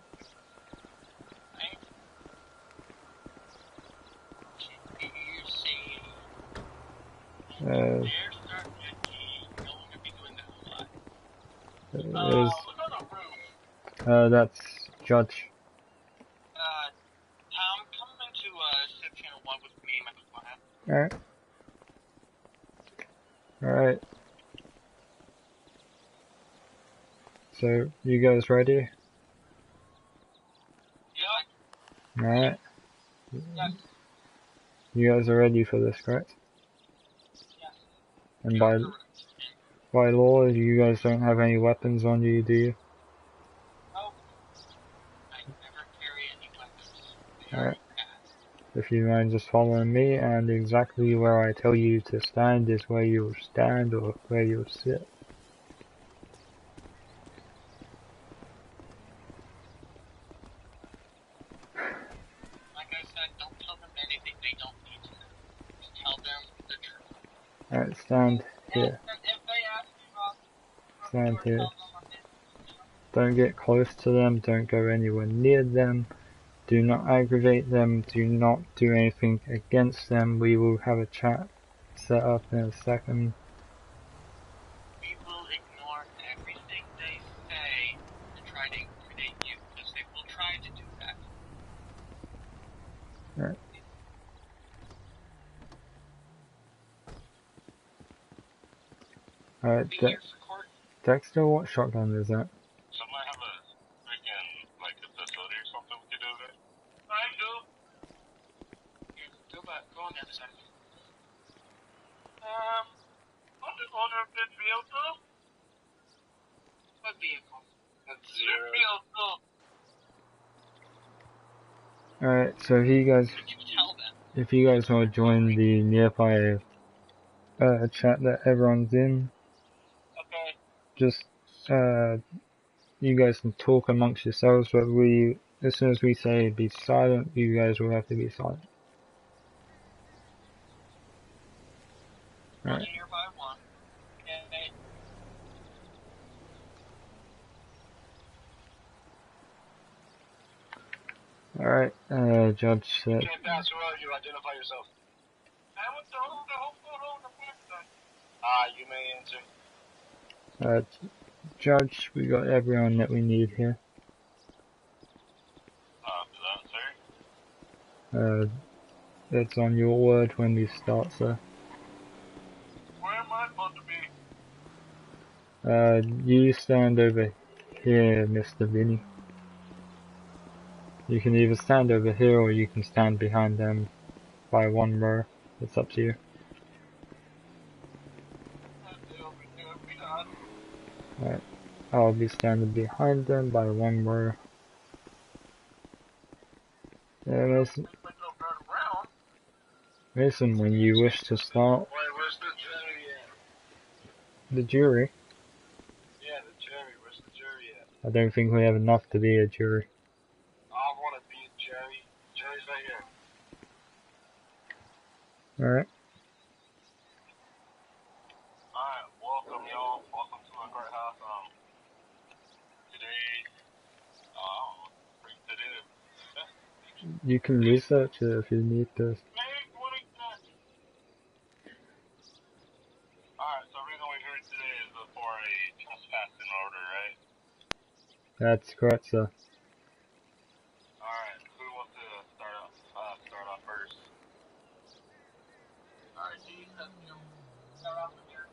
You see, Uh, they're starting to no longer be doing that a lot. there's, Look on the roof. that's Judge. Tom, come into section 1 with me and my client. Alright. Alright. So, you guys ready? Yeah. Alright. Yes. You guys are ready for this, correct? Yes. And by law, you guys don't have any weapons on you, do you? Nope. I never carry any weapons. Alright. If you mind just following me, and exactly where I tell you to stand is where you'll stand or where you'll sit. Like I said, don't tell them anything they don't need to know. Just tell them the truth. Alright, stand here. And if they ask you about Stand here. Don't get close to them, don't go anywhere near them. Do not aggravate them, do not do anything against them. We will have a chat set up in a second. We will ignore everything they say and try to incriminate you, because they will try to do that. Alright. Alright, Be here for court. Dexter, what shotgun is that? Somebody have a freaking, like, a facility or something we could do with it? I do. Here, go back. Go on the other side. I'm the owner of this vehicle. What vehicle? That's This zero. vehicle. Alright, so you guys, Did you tell them? if you guys want to join the nearby chat that everyone's in, Okay. just you guys can talk amongst yourselves, but as soon as we say be silent, you guys will have to be silent. One Alright. nearby one. Okay. Alright, Judge said, Can't pass who are you? Identify yourself. I want the whole photo on the website. You may answer. Judge, we got everyone that we need here. That, sir? It's on your word when we start, sir. Where am I supposed to be? You stand over here, Mr. Vinny. You can either stand over here or you can stand behind them by one row. It's up to you. Alright. I'll be standing behind them by one row. Yeah, Mason, when you wish to start Wait, where's the jury at? the jury, Yeah, the jury. Where's the jury at? I don't think we have enough to be a jury. I want to be a jury. Jury's right here. Alright. Alright, welcome y'all. Welcome to my courthouse. Today, today, You can research it if you need to. Alright, so the reason we're here today is for a trespassing order, right? That's correct, sir. Alright, who wants to start off first? Alright, G, start off with your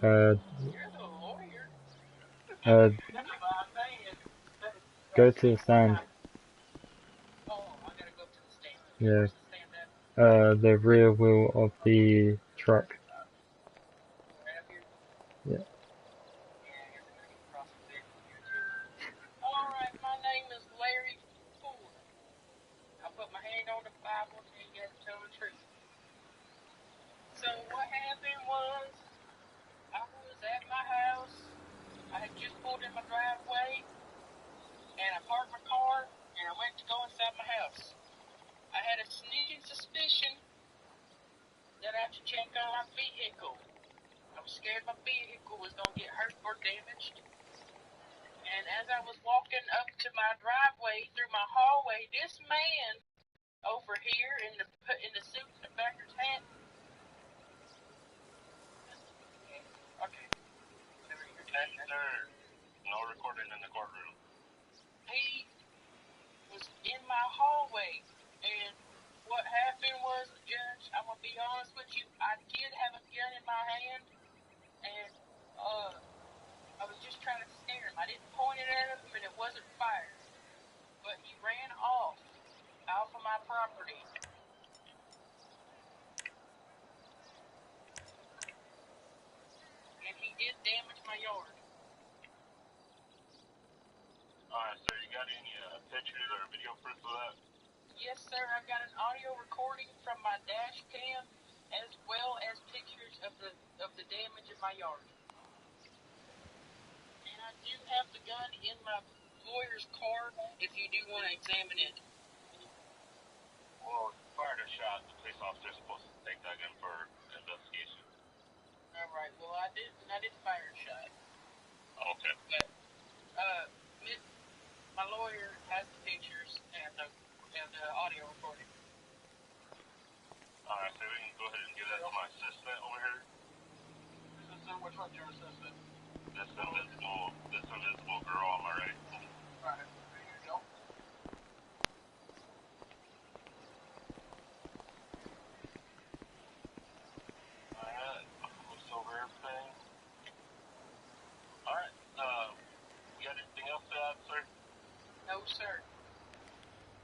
You're the lawyer. That's what I'm saying. Go to the stand. Oh, I gotta go to the stand. Yeah. Where's the stand at? The rear wheel of the truck. Right up here? Yeah. Yeah, I guess I'm gonna get across the bed from here too. Alright, my name is Larry Ford. I put my hand on the Bible and you gotta tell the truth. So what happened was, I was at my house. I had just pulled in my driveway, and I parked my car, and I went to go inside my house. I had a sneaking suspicion that I should check on my vehicle. I was scared my vehicle was going to get hurt or damaged. And as I was walking up to my driveway through my hallway, this man over here in the suit and the backwards hat. Okay. Whatever you're doing. Sir, no recording in the courtroom. He was in my hallway, and what happened was, Judge, I'm gonna be honest with you, I did have a gun in my hand, and I was just trying to scare him. I didn't point it at him, and it wasn't fired, but he ran off of my property. And he did damage my yard. Alright, sir, you got any pictures or video proof of that? Yes, sir, I've got an audio recording from my dash cam, as well as pictures of the damage in my yard. And I do have the gun in my lawyer's car if you do want to examine it. Well, if you fired a shot, the police officer's supposed to take that gun for investigation. Alright, well I did fire a shot. Okay. But my lawyer has the pictures and the audio recording. Alright, so we can go ahead and give that to my assistant over here. Assistant, which one's your assistant? This invisible girl on my right. Right, there you go. Alright, looks over everything. Alright, you got anything else to add, sir? No, sir.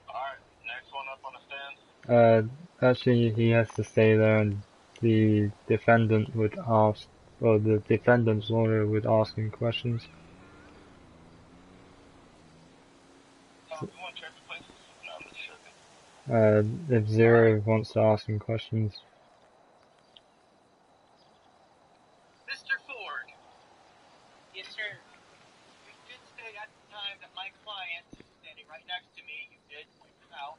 Alright, next one up on the stand. Actually, he has to stay there, and the defendant would ask, or the defendant's lawyer would ask him questions. You want to check the places? No, I'm just joking. If Zero wants to ask him questions. Mr. Ford, Yes, sir. you did say at the time that my client, standing right next to me, you did point him out,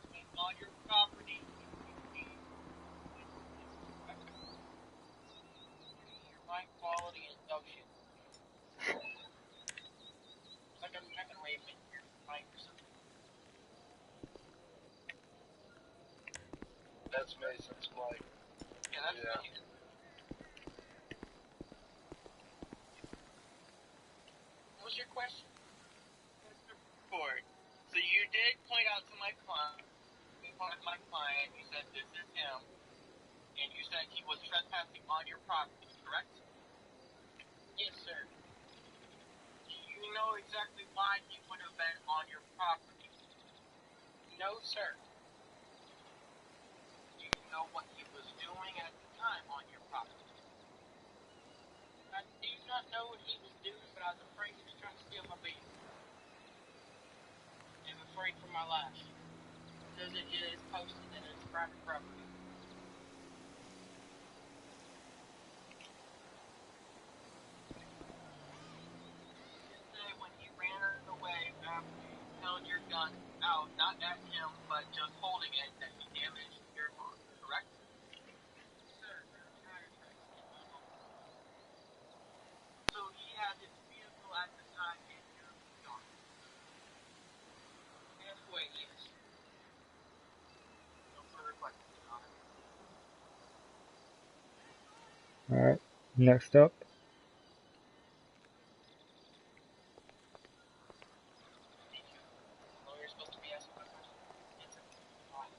was on your property. Your mic quality is dog shit. Like I'm not gonna wave in your mic or something. That's Mason's mic. Yeah, that's Yeah. me. What's your question? Mr. Ford, so you did point out to my client, you said this is him, and you said he was trespassing on your property, correct? Yes, sir. Do you know exactly why he would have been on your property? No, sir. Do you know what he was doing at the time on your property? I do not know what he was doing, but I was afraid he was trying to steal my vehicle. I'm afraid for my life. Because it is posted and it's private property. Yesterday when he ran away after you held your gun out, not at him, but just holding it, that he damaged your car, correct? Sir, there are tire tracks in my home. So he had his vehicle at the time in your yard. Alright, next up. Lawyer's supposed to be asking my question. Answer.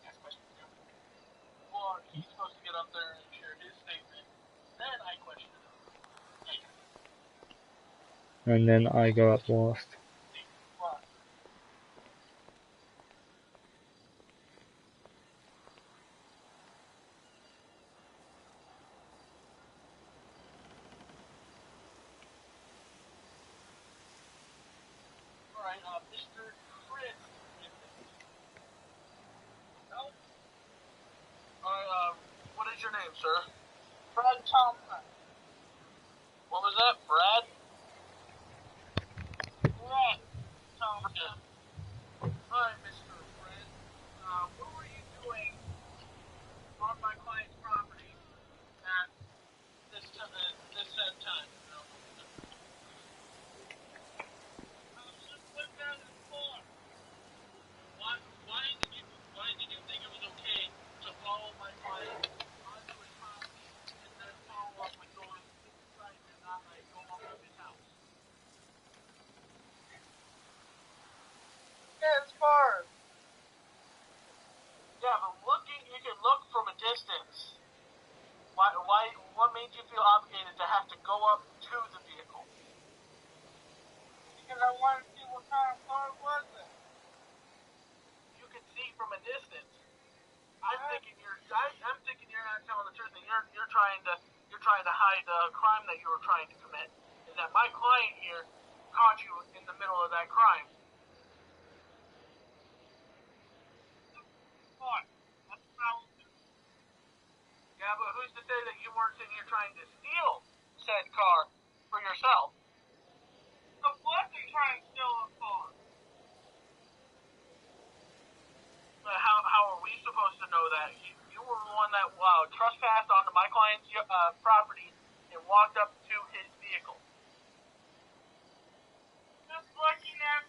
Ask questions now. Well, he's supposed to get up there and share his statement. Then I question him. And then I go up last. Well, alright, Mr. Chris. No? Alright, what is your name, sir? Brad Thompson. What was that, Brad? Brad Thompson. Alright, Mr. Fred. What were you doing on my client's property at this said time? I was just putting down his car. Why did you think it was okay to follow my client onto his property and then follow up with going inside and not like go up to his house? Yeah, it's far. Yeah, but you can look from a distance. What made you feel obligated to have to go up to the vehicle? Because I wanted to see what kind of car was it. You can see from a distance. I'm thinking you're not telling the truth, and you're trying to hide the crime that you were trying to commit. Is that my client here caught you in the middle of that crime? What? That's the problem. Yeah, but who's to say that you weren't sitting here trying to steal said car for yourself? I wasn't trying to steal a car. How are we supposed to know that? You were the one that trespassed onto my client's property and walked up to his vehicle. Just looking at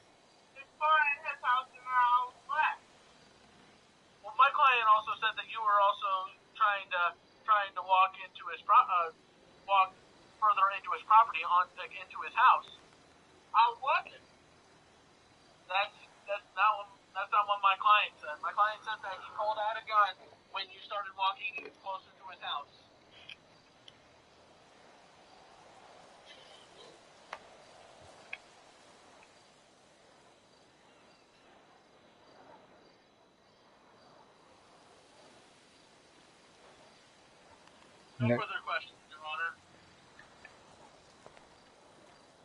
his car and his house and I was left. Well, my client also said that you were also trying to walk into his walk further into his property into his house. I wasn't. That's not what my client said. My client said that he pulled out a gun when you started walking closer to his house. No further questions, Your Honor.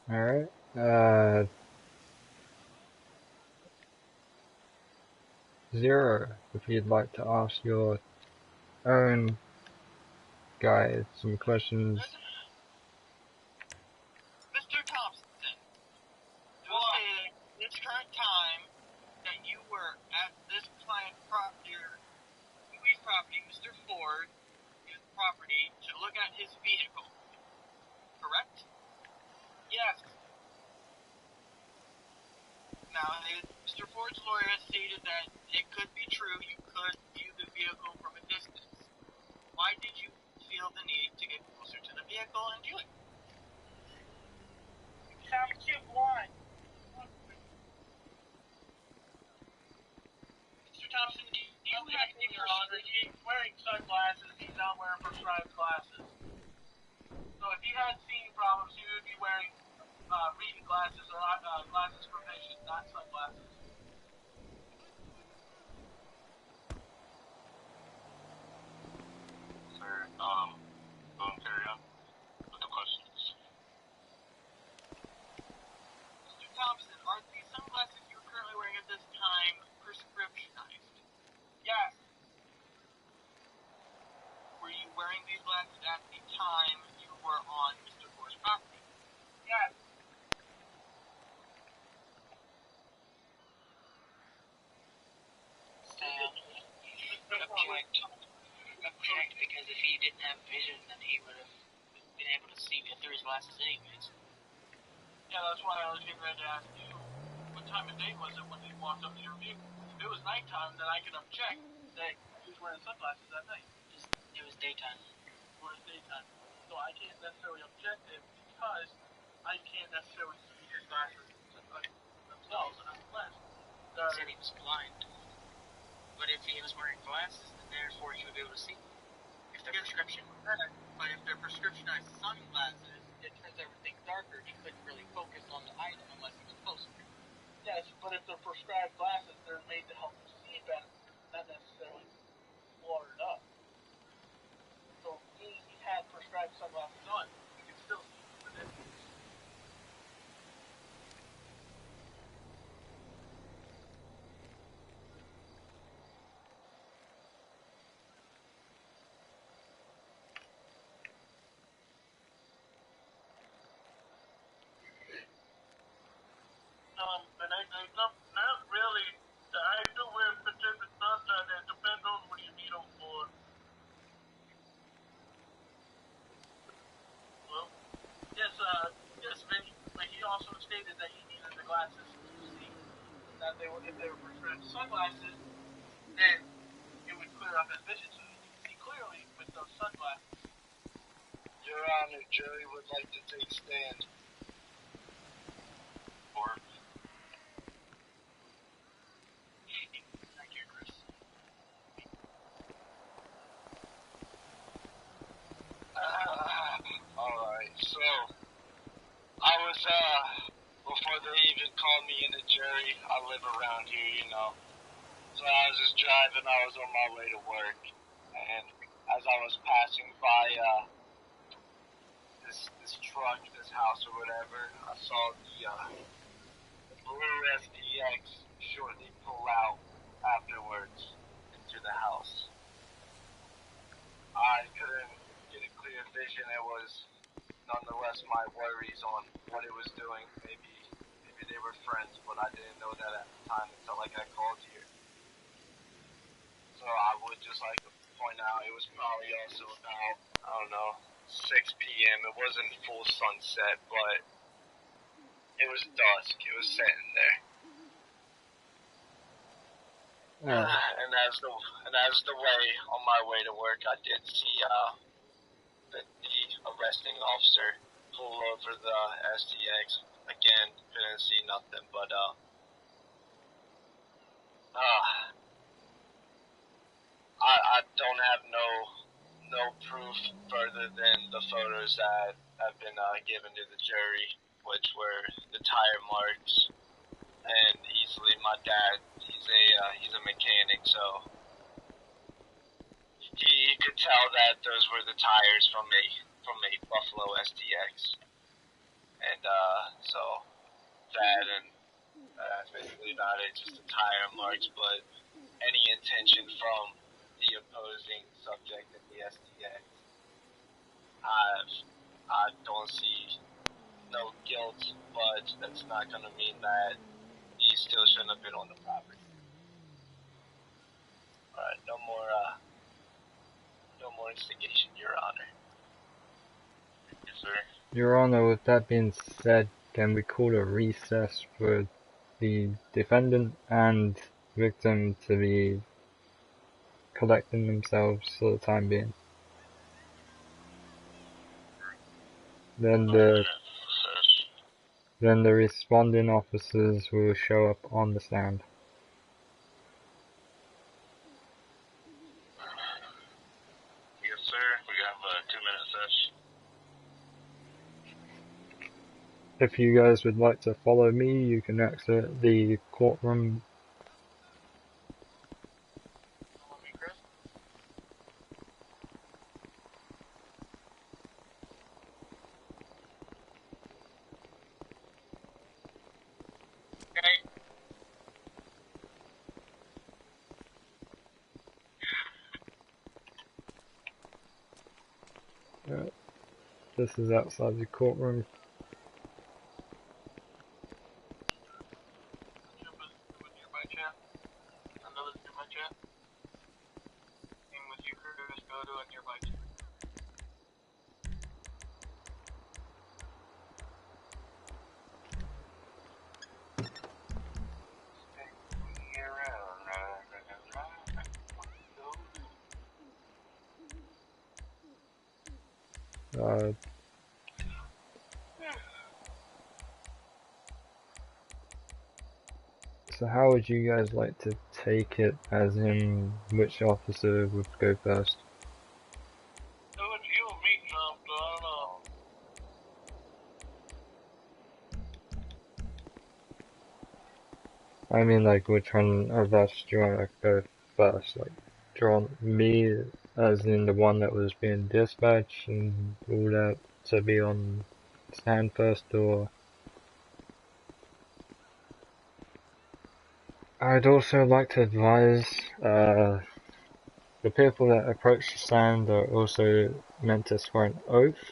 Alright, Zero, if you'd like to ask your own guy some questions. Mr. Thompson, it was stated this current time that you were at this client property, Mr. Ford, his property, to look at his vehicle. Correct? Yes. Now, Mr. Ford's lawyer has stated that it could be true you could view the vehicle from a distance. Why did you feel the need to get closer to the vehicle and view it? Because I'm too blind. Mr. Thompson, do you have any Your Honor? He's wearing sunglasses. He's not wearing prescribed glasses. So if he had seeing problems, he would be wearing reading glasses or glasses for vision, not sunglasses. Sir, go and carry on with the questions. Mr. Thompson, are these sunglasses you're currently wearing at this time prescriptionized? Yes. Were you wearing these glasses at the time you were on Mr. Ford's property? Yes. Object, because if he didn't have vision, then he would have been able to see me through his glasses anyways. Yeah, that's why I was getting ready to ask you, what time of day was it when he walked up to your vehicle? If it was nighttime, then I could have checked that he was wearing sunglasses that night. It was daytime. Or it was daytime. So I can't necessarily object it because I can't necessarily see his glasses themselves unless He said he was blind. But if he was wearing glasses, then therefore he would be able to see. If they're prescription. But if they're prescriptionized sunglasses, it turns everything darker. He couldn't really focus on the item unless he was close. Yes, but if they're prescribed glasses, they're made to help you see better, not necessarily blurred up. So he had prescribed sunglasses on, you can still see from a distance. And I not really. I do wear protective glasses. It depends on what you need them for. Well, yes, Vinny. But he also stated that he needed the glasses to see. That if they were prescribed sunglasses, then it would clear up his vision, so he can see clearly with those sunglasses. Your Honor, jury would like to take stand. Or Thank you, Chris. Alright, so I was, before they even called me in the jury, I live around here, you know. So I was just driving, I was on my way to work, and as I was passing by, this truck, this house or whatever, I saw the blue SDX shortly pull out afterwards into the house. I couldn't get a clear vision. It was nonetheless my worries on what it was doing. Maybe they were friends, but I didn't know that at the time until I got called here. So I would just like to point out it was probably also about, I don't know, 6 p.m. It wasn't full sunset, but it was dusk. It was setting there. And as the way on my way to work, I did see the arresting officer pull over the STX. Again, couldn't see nothing, but I don't have no proof further than the photos that have been given to the jury, which were the tire marks. And easily, my dad, he's a mechanic, so he could tell that those were the tires from a Buffalo STX. And so that and that's basically about it, just the tire marks. But any intention from the opposing subject in the STX, I don't see no guilt, but that's not going to mean that he still shouldn't have been on the property. Alright, no more instigation, Your Honor. yes, sir. Your Honor, with that being said, can we call a recess for the defendant and victim to be collecting themselves for the time being? Then the responding officers will show up on the stand. Yes, sir. We have a 2-minute session. If you guys would like to follow me, you can exit the courtroom. Follow me, Chris. Okay. This is outside the courtroom. Jump with nearby chat. Another nearby chat. And with you, Chris, go to a nearby chat. So how would you guys like to take it, as in which officer would go first? It was you and me, Trump, so I don't know. I mean, like, which one of us do you want to go first? Like, do you want me, as in the one that was being dispatched and all that, to be on stand first, or... I'd also like to advise, the people that approach the stand are also meant to swear an oath,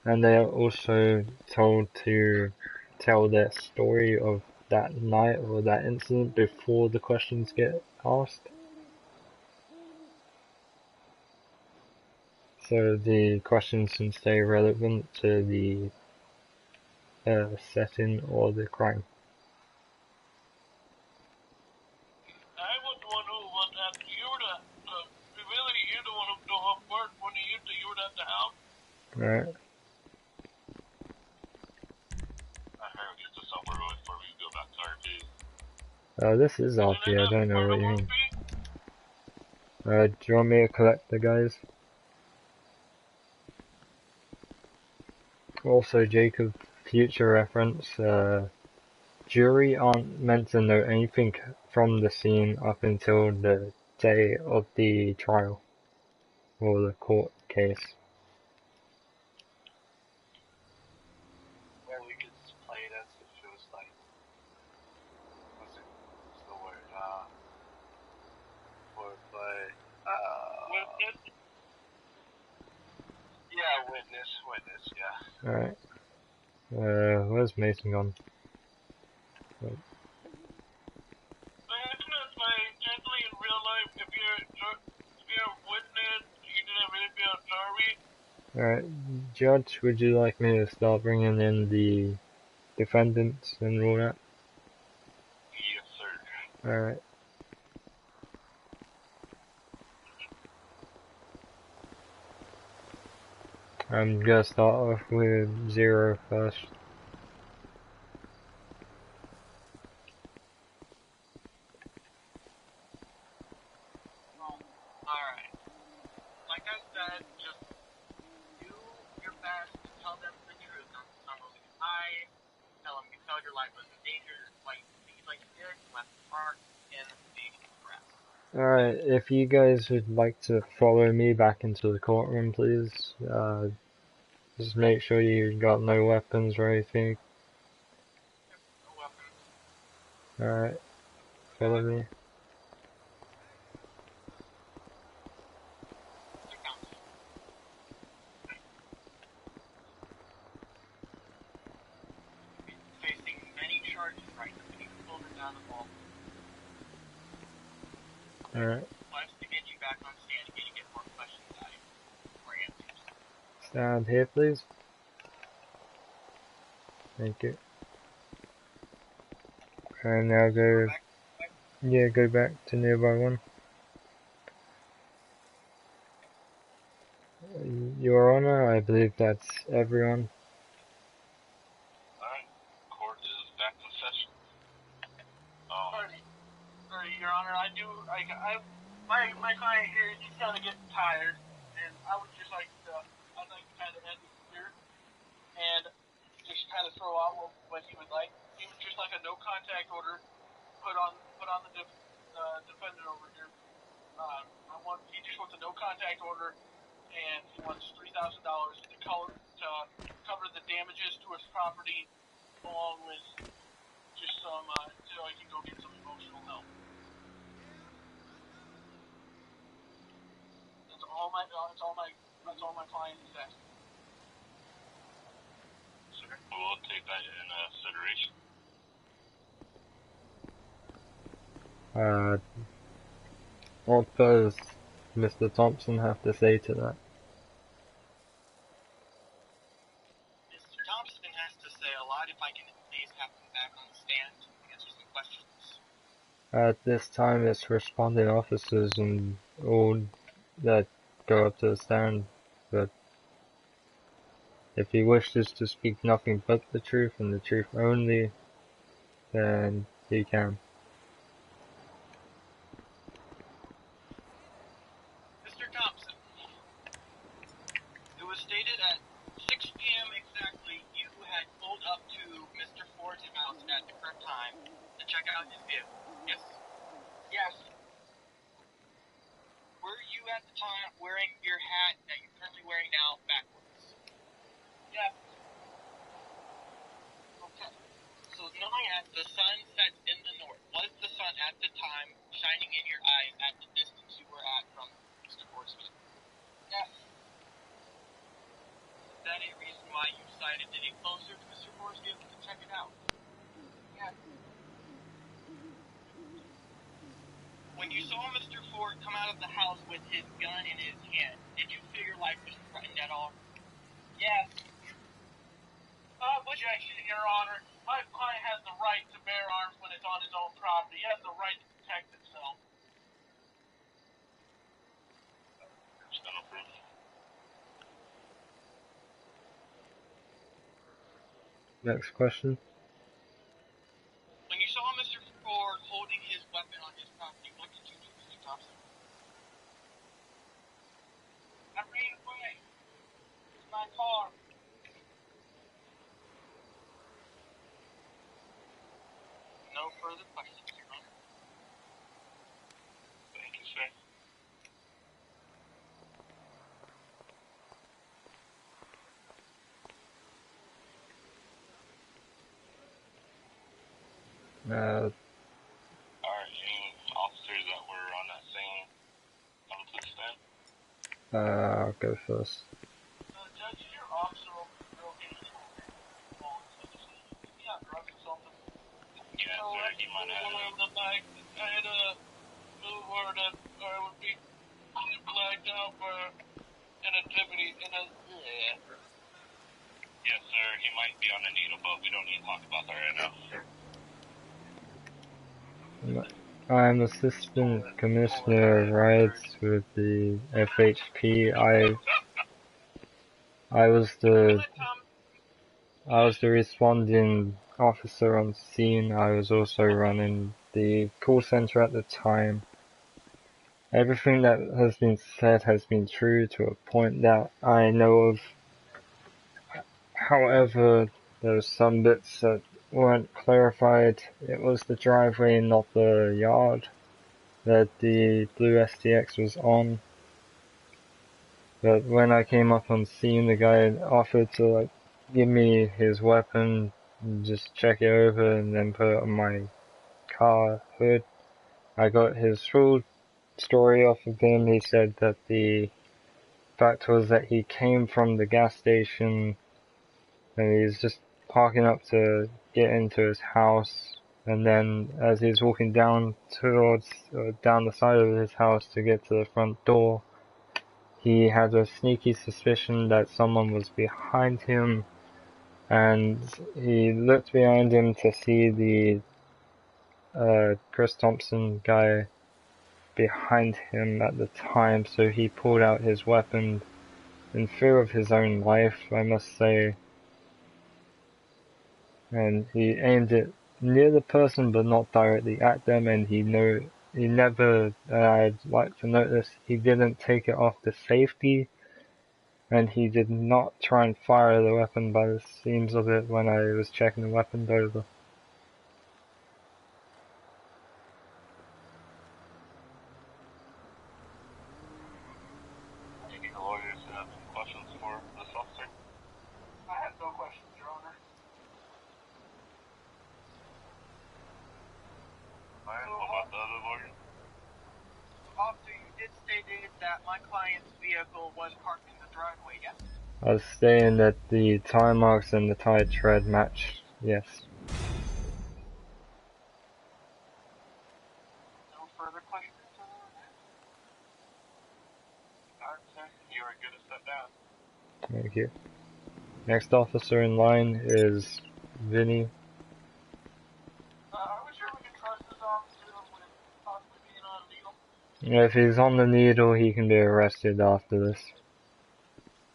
and they are also told to tell their story of that night or that incident before the questions get asked. So the questions can stay relevant to the setting or the crime. I was the one who was at the unit. Really, you're the one who do up work when you were at the house. Alright. I heard get to somewhere really before we go back to our base. This is RP, I don't know what you mean. Do you want me to collect the guys? Also, Jacob, future reference, jury aren't meant to know anything from the scene up until the day of the trial, or the court case. Where we could just play it as if it was like, what's the word, wordplay, Witness? yeah, witness, yeah. Alright. Where's Mason gone? Wait. Gently in real life, if you're a witness, you didn't really be a jury. Alright, Judge, would you like me to start bringing in the defendants and all that? Yes, sir. Alright. I'm gonna start off with 0 first. Alright. Like I said, just do your best to tell them the truth. Don't lie. Tell your life was in danger, like things like you did, you left the park in the express. Alright, if you guys would like to follow me back into the courtroom, please, just make sure you got no weapons or anything. No weapons. Alright, follow me. Facing many charges right now. You pulled it down the ball. Alright. Let's to get you back on stand again and get more questions out of you. More answers. Stand here, please. Thank you. And now go, yeah, go back to nearby one. Your Honor, I believe that's everyone. Alright, court is back in session. Sorry, Your Honor, my client here, he's kind of getting tired, and I would just like to, I'd like to kind of end it here, and just kind of throw out what he would like. He would just like a no contact order put on the defendant over here. He just wants a no contact order, and he wants $3,000 to cover the damages to his property, along with just some so he can go get some emotional help. That's all my client is asking. Sir, we'll take that in consideration. What does Mr. Thompson have to say to that? Mr. Thompson has to say a lot. If I can please have him back on the stand to answer some questions. At this time, it's responding officers and all that go up to the stand, but If he wishes to speak nothing but the truth and the truth only, then he can. Mr. Thompson, it was stated at 6 p.m. exactly you had pulled up to Mr. Ford's house at the correct time to check out his vehicle. Yes? Yes. Were you at the time wearing your hat that you're currently wearing now backwards? Yes. Okay. So knowing that the sun sets in the north, was the sun at the time shining in your eyes at the distance you were at from Mr. Ford's vehicle? Yes. Is that a reason why you decided to get closer to Mr. Ford's vehicle to check it out? Yes. When you saw Mr. Ford come out of the house with his gun in his hand, did you feel your life was threatened at all? Yes. Objection, Your Honor. My client has the right to bear arms when it's on his own property. He has the right to protect himself. Next question. When you saw Mr. Ford holding his weapon on his property, what did you do, Mr. Thompson? I ran away. It's my car. No further questions, Your Honor. Thank you, sir. Alright, any officers that were on that scene, come to the stand? I'll go first. Judge, your officer broke into the home. He got drugs or something. Yeah, sir, he might have. I had to move where that I would be flagged out for an activity in a. Yes, sir, he might be on a needle, but we don't need to talk about that right now. I'm Assistant Commissioner Rides with the FHP. I was the responding officer on scene. I was also running the call center at the time. Everything that has been said has been true to a point that I know of. However, there were some bits that weren't clarified. It was the driveway, not the yard, that the blue STX was on. But when I came up on scene, the guy offered to give me his weapon, and just check it over, and then put it on my car hood. I got his full story off of him. He said that the fact was that he came from the gas station and he was just parking up to get into his house, and then as he was walking down down the side of his house to get to the front door, he had a sneaky suspicion that someone was behind him, and he looked behind him to see the Chris Thompson guy behind him at the time, so he pulled out his weapon in fear of his own life, I must say, and he aimed it near the person but not directly at them, and he never, I'd like to notice, he didn't take it off the safety, and he did not try and fire the weapon by the seams of it when I was checking the weapons over. Any lawyers have any questions for this officer? I have no questions, Your Honor. Alright, what about the other lawyer? Officer, you did state that my client's vehicle was parked in the driveway, yes? I was saying that the tire marks and the tire tread match, yes. No further questions, Your Honor? Alright, sir, you are good to step down. Thank you. Next officer in line is Vinny. Are we sure we can trust this officer with possibly being on a needle? If he's on the needle, he can be arrested after this.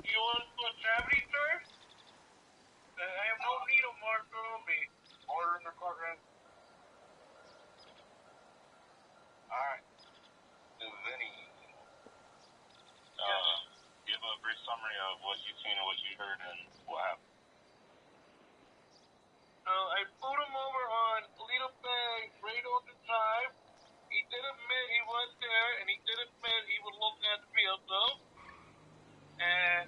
You want to put gravity, sir? of what you've seen and what you heard and what happened. I pulled him over on Little Bay, right on the drive. He did admit he was there, and he did admit he was looking at the vehicle. And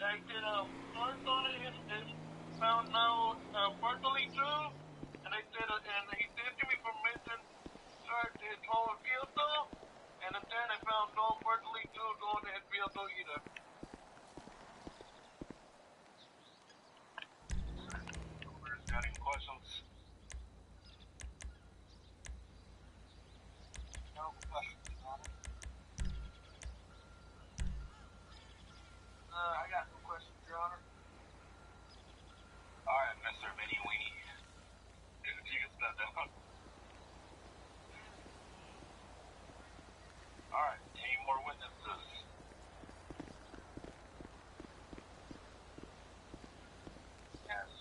I did a search on it and found no burglary too. And he did give me permission to search his whole vehicle. And then I found no burglary tools on his vehicle either. Got any questions? No questions, Your Honor. I got no questions, Your Honor. Alright, Mr. Minnie Weenie. If you can step down. Alright, any more witnesses?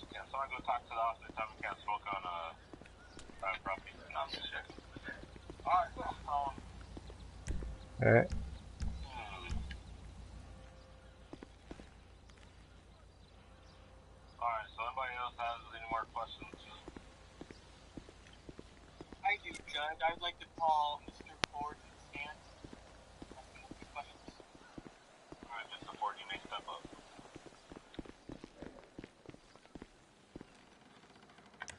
Can someone go talk to the officer? Tell me can't smoke on private property. I'm just checking. Alright, Alright. Alright, so anybody else has any more questions? I do, Judge. I'd like to call Mr. Ford to the stand. Ask him a few questions. Alright, Mr. Ford, you may step up.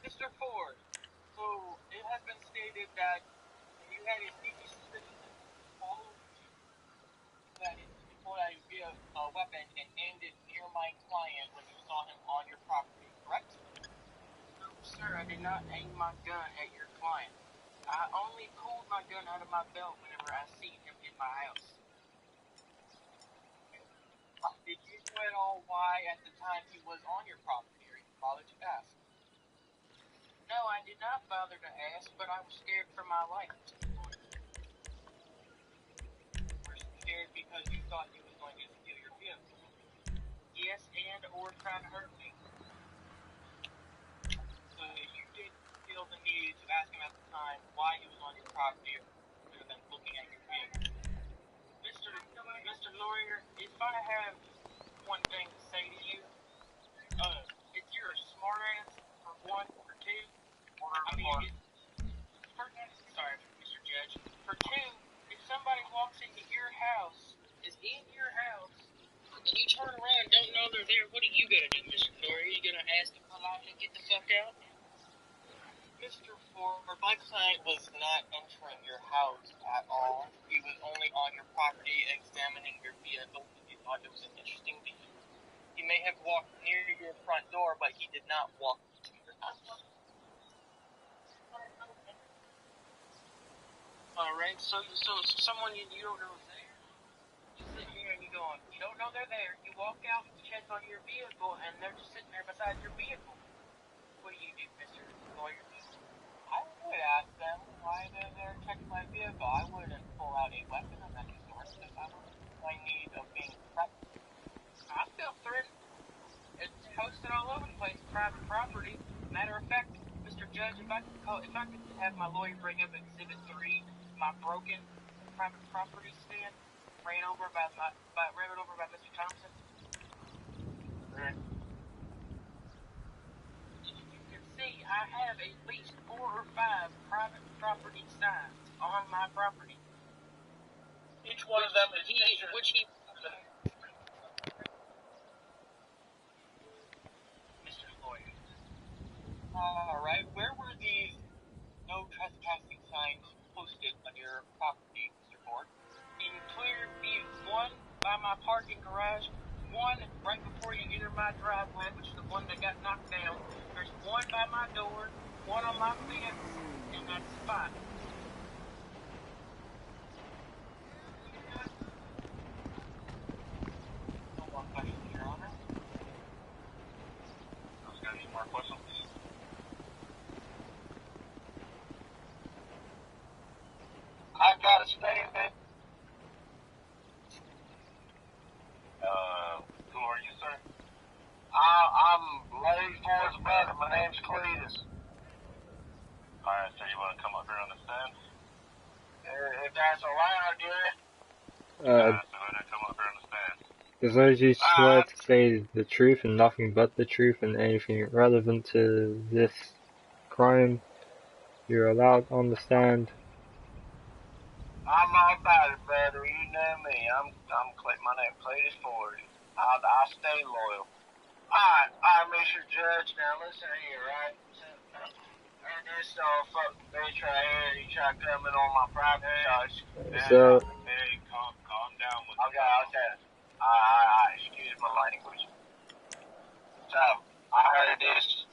Mr. Ford, so it has been stated that you had a sneaky suspicion that he followed you, that he pulled out a weapon and aimed it near my client when you saw him on your property, correct? No, sir, I did not aim my gun at your client. I only pulled my gun out of my belt whenever I seen him in my house. Did you know at all why at the time he was on your property, or you bothered to ask? No, I did not bother to ask, but I was scared for my life. You were scared because you thought he was going to steal your vehicle. Yes, and or try to hurt me. So you did feel the need to ask him at the time why he was on your property rather than looking at your vehicle. Mr. Lawyer, if I have one thing to say to you, if you're a smart ass, for one, for two, sorry, Mr. Judge, for two, if somebody walks into your house, is in your house, and you turn around and don't know they're there, what are you gonna do, Mr. Lawyer? Are you gonna ask them politely to get the fuck out? Mr. Ford, my client was not entering your house at all. He was only on your property examining your vehicle because he thought it was an interesting view. He may have walked near your front door, but he did not walk to your house. Alright, so someone you don't know is there. You sit here and you don't know they're there. You walk out and check on your vehicle, and they're just sitting there beside your vehicle. What do you do, Mr. Lawyer? I would ask them why they're there checking my vehicle. I wouldn't pull out a weapon of any sort if I was in my need of being threatened. I feel threatened. It's posted all over the place, private property. Matter of fact, Mr. Judge, if I could have my lawyer bring up Exhibit 3, my broken private property stand, ran over by Mr. Thompson. You can see I have at least 4 or 5 private property signs on my property. Each one of them is Mr. Lawyer. Alright, where were these no trespassing signs posted on your property, Mr. Ford? In clear view, one by my parking garage, one right before you enter my driveway, which is the one that got knocked down. There's one by my door, one on my fence, and that's 5. No more questions, Your Honor. Those got any more questions? I got a statement. Who are you, sir? I'm Larry Ford's brother. My name's Cletus. Alright, sir, you want to come up here on the stand? If that's allowed, yeah. So go ahead and come up here on the stand. As long as you swear to say the truth and nothing but the truth and anything relevant to this crime, you're allowed on the stand. I'm all about it, brother. You know me. I'm Clay. My name Claytus Ford. I'll stay loyal. Alright, Mr. Judge. Now listen here, right? And this fucking bitch right here, he tried coming on my property. So, Hey, calm down with Okay. Alright, excuse my language. So, I heard this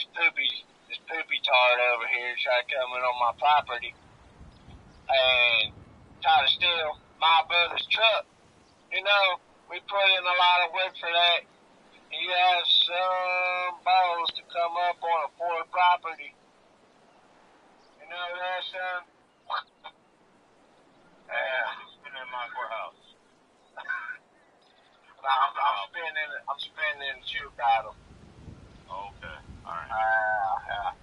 poopy tart over here tried coming on my property and tried to steal my brother's truck. You know, we put in a lot of work for that. You have some balls to come up on a poor property. You know that, son? Yeah. He's been in my courthouse. I'm spinning the shoe battle. Okay, alright. Yeah.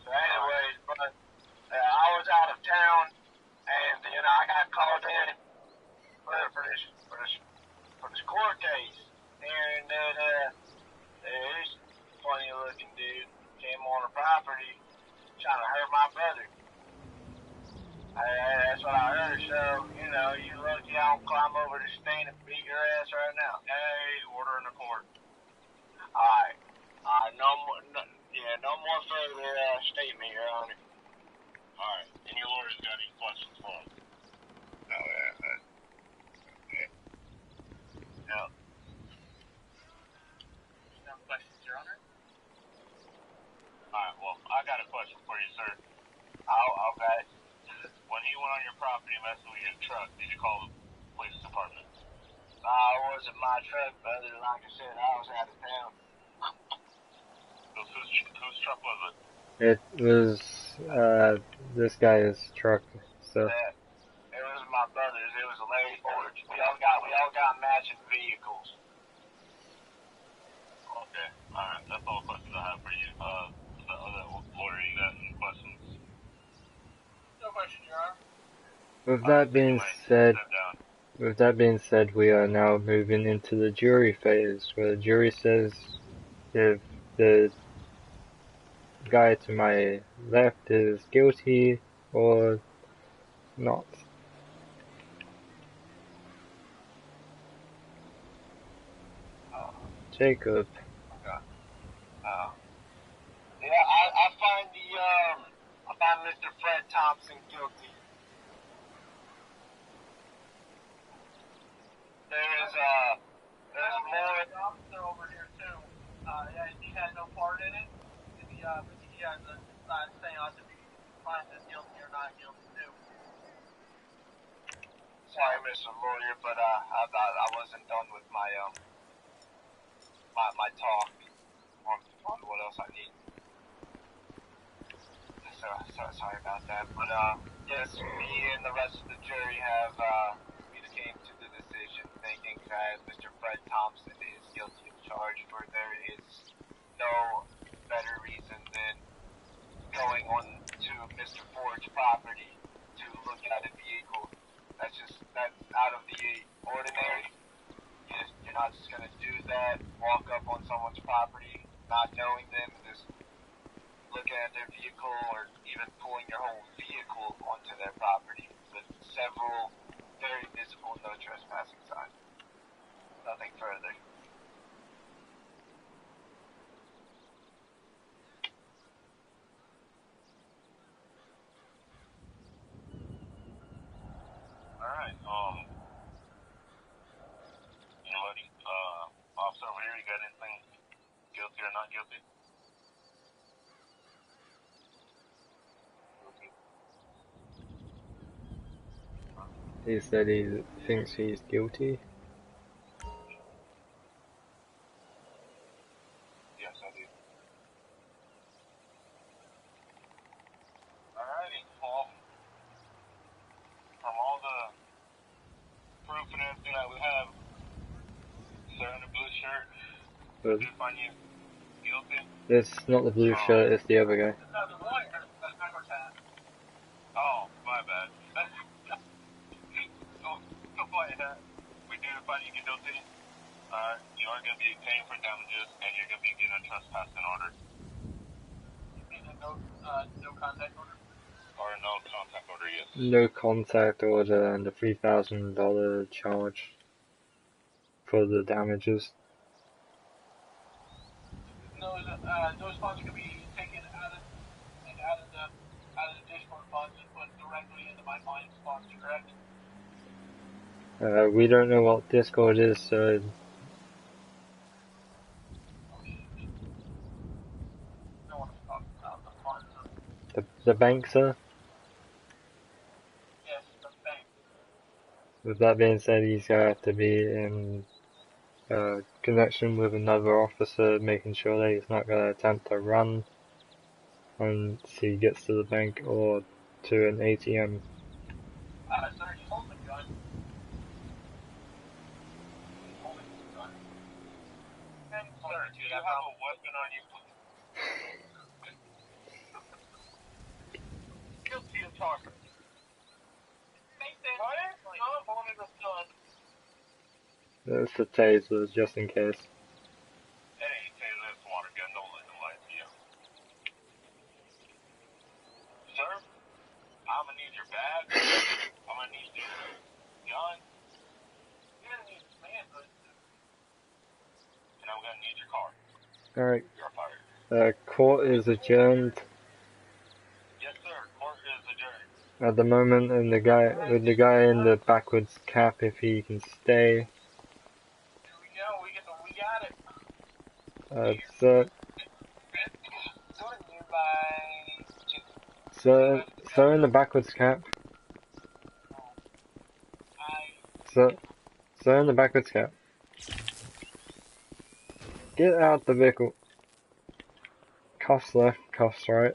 So anyways, but I was out of town and I got called in for this court case. And this funny looking dude came on the property trying to hurt my brother. That's what I heard, so, you lucky I don't climb over the stain and beat your ass right now. Hey, order in the court. Alright. No more further statement, Your Honor. Alright, and your lawyer's got any questions for him? No, No. No questions, Your Honor. Alright, well, I got a question for you, sir. Okay. When he went on your property messing with your truck, did you call the police department? It wasn't my truck, brother. Like I said, I was out of town. So whose truck was it? it was, this guy's truck, so. It was my brother's. It was a Larry Ford. We all got matching vehicles. Okay, alright, that's all the questions I have for you. The other lawyer, you got any questions? No questions, Your Honor. With that being said, we are now moving into the jury phase, where the jury says if the guy to my left is guilty or not. Jacob. I find Mr. Fred Thompson guilty. There's more. The officer over here too. He had no part in it. He has a say on to be find this guilty or not guilty too. Sorry, Mr. Lawyer, but I thought I wasn't done with my my talk on what else I need. So sorry about that, but yes, me and the rest of the jury have we came to the decision thinking that Mr. Fred Thompson is guilty of charge, where there is no better reason than going on to Mr. Ford's property to look at a vehicle. That's out of the ordinary. You're not just gonna do that, walk up on someone's property, not knowing them, just looking at their vehicle or even pulling your whole vehicle onto their property with several very visible no trespassing signs. Nothing further. Alright, officer over here, you got anything guilty or not guilty? He said he thinks he's guilty. Yes, I do. Alrighty, well, from all the proof and everything that we have, sir in the blue shirt, But did find you guilty? it's not the blue shirt, it's the other guy. No, the lawyer. That's backwards hat. Oh, my bad. Don't play that. We did find you guilty. paying for damages, and you're gonna be getting a trespassing order. You mean a no contact order? Or no contact order, yes. No contact order and a $3,000 charge for the damages. Those funds can be taken out of the Discord funds and put directly into my client's funds, correct? We don't know what Discord is, so No one's talking about the funds of, the bank, sir. yes, the bank. With that being said, he's gonna have to be in connection with another officer, making sure that he's not gonna attempt to run once he gets to the bank or to an ATM. Sir, he's holding a gun. He's holding a gun. And, sir, Do you have a weapon on you? guilty of talking. Make that I'm holding a gun. It's the taser, just in case. Hey, that's water gun, don't let them lie to you. Sir, I'm gonna need your bag. I'm gonna need your gun. You're gonna need manhood. And I'm gonna need your car. Alright, You're fired. court is adjourned Yes, sir. Court is adjourned. at the moment, and the guy in the backwards cap, if he can stay. Here we go, we got it. Sir, sir in the backwards cap. Sir in the backwards cap. Get out the vehicle. Cuffs left, cuffs right.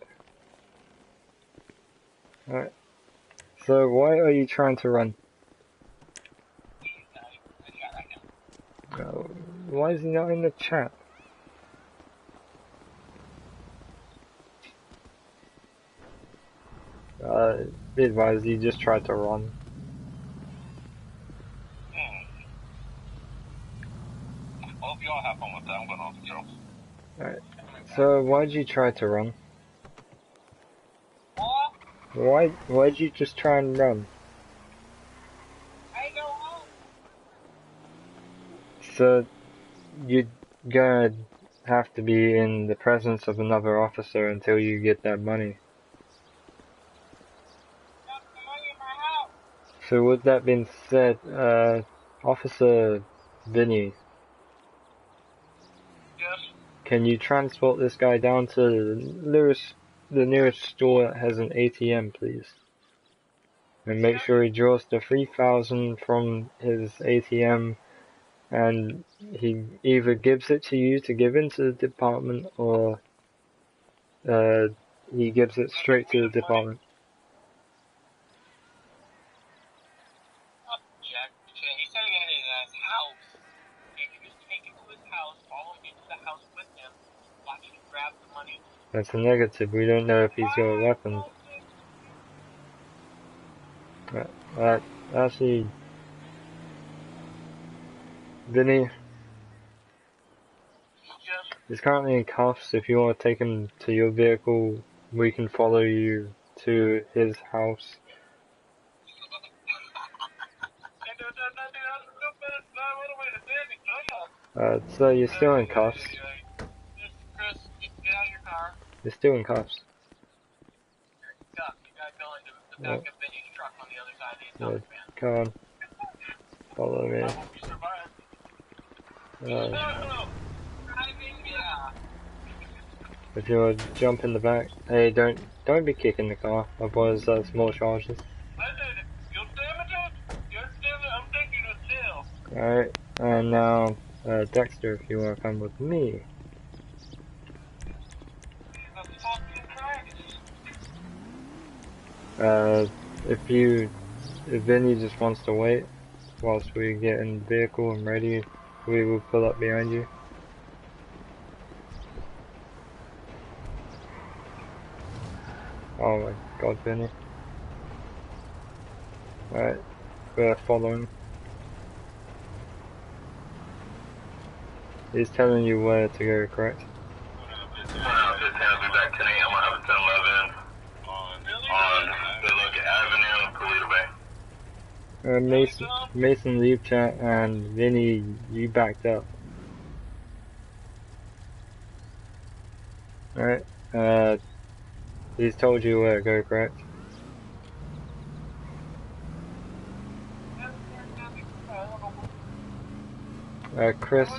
Alright. So why are you trying to run? Why is he not in the chat? Be advised, he just tried to run. Well, if y'all have fun with that, I'm going off the trails. Alright. So why'd you try to run? Why'd you just try and run? So you're gonna have to be in the presence of another officer until you get that money. So with that being said, Officer Vinny, Yes. can you transport this guy down to the nearest store that has an ATM, please? And make sure he draws the 3,000 from his ATM, and he either gives it to you to give into the department, or he gives it straight to the department. He said he had it at his house. You can just take it to his house, follow me to the house with him, watch him grab the money. That's a negative. We don't know if he's got a weapon. Actually, Vinny, he's currently in cuffs. If you want to take him to your vehicle, we can follow you to his house. So you're still in cuffs. Chris, get out of your car. You're still in cuffs. You gotta go into the back of Vinny's truck on the other side of the Yeah, atomic van. come on. Follow me. I hope you survive. If you want to jump in the back, hey, don't be kicking the car, otherwise that's more charges. I did it. You'll damage it. I'm taking you to jail. Alright, and now, Dexter, if you want to come with me. If Vinny just wants to wait whilst we get in the vehicle and ready, we will pull up behind you. Oh my god, Vinny. Alright, we're following. He's telling you where to go, correct? I'll be back tonight. I'm gonna have a 10-11 on Villa Avenue, Toledo Bay. Mason, leave chat, and Vinny, you backed up. Alright, he's told you where to go, correct? Chris.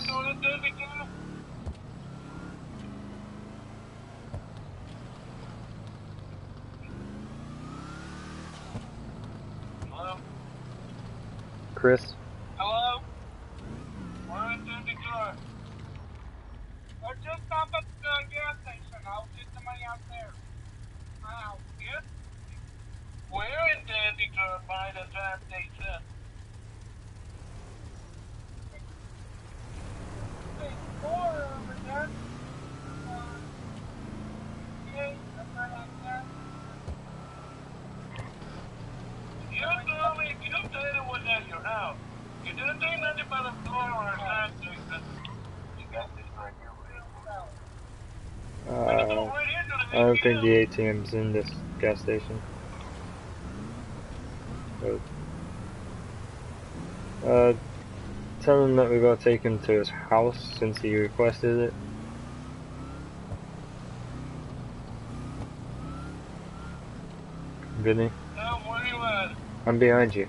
Hello? Chris. Hello? We're in Dundee Car. I just stopped at the gas station. I'll get the money out there. Wow. Yes? We're in Dundee Car by the gas station. Hey, more over there. Yeah, something like that. You told me, you said it was at your house. You didn't say nothing about a store or a gas station. You got this right here. I don't think the ATM's in this gas station. So, tell him that we gotta take him to his house since he requested it. Vinny? Where you at? I'm behind you.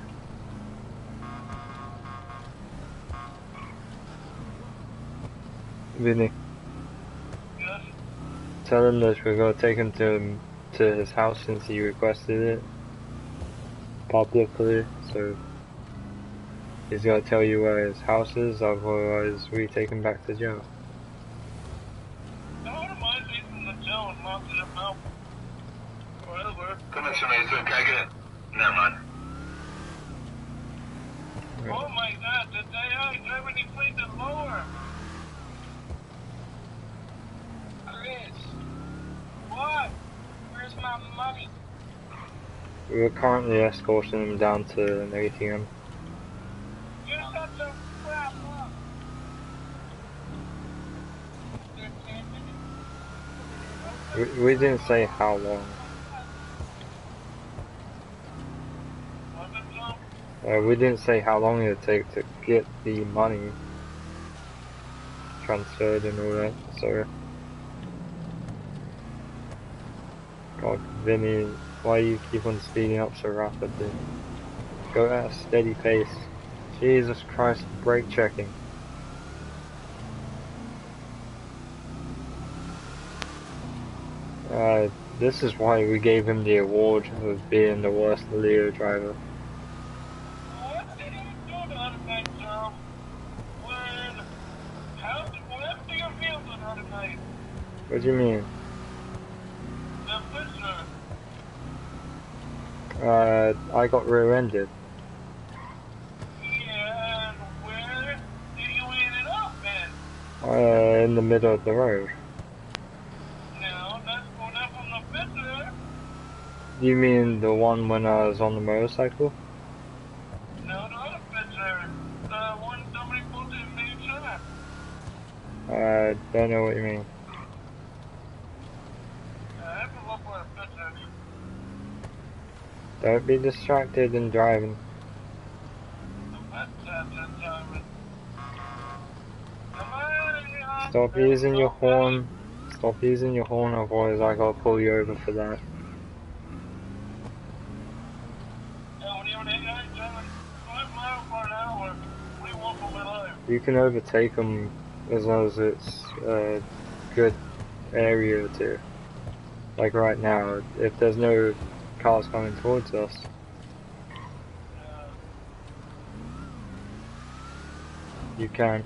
Vinny? Yes? Tell him that we're gonna take him to his house since he requested it publicly, so he's gotta tell you where his house is, otherwise we take him back to jail. I don't mind taking the jail and locking him out. Whatever. Commissioner Mason, can I get it? Never mind. Oh my god, did they have any places lower? Chris. What? Where's my money? We're currently escorting him down to an ATM. You shut your crap up. We didn't say how long. We didn't say how long it would take to get the money transferred and all that, so... God, Vinny, why you keep on speeding up so rapidly? Go at a steady pace. Jesus Christ, brake checking. This is why we gave him the award of being the worst Leo driver. What did he do the other night, Joe? What do you feel the other night? What do you mean? The picture. I got rear-ended. Yeah, and where did you end it up, man? In the middle of the road. No, that's from the picture. You mean the one when I was on the motorcycle? No, the other picture. The one somebody posted in the chat. I don't know what you mean. I have to look for a picture. Don't be distracted and driving. Stop using your horn. Stop using your horn, otherwise I gotta pull you over for that. You can overtake them as long as it's a good area to. Like right now, if there's no cars coming towards us. You can.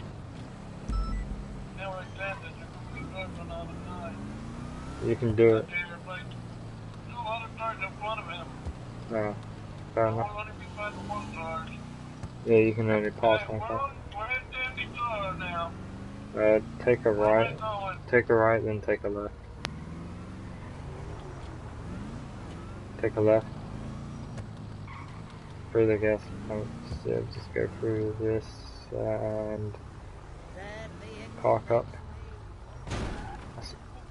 You can do it. No, fair enough. Yeah, you can only pass one car. Take a right. Take a right, then take a left. Take a left. Through the gas pumps. Yeah, just go through this and park up.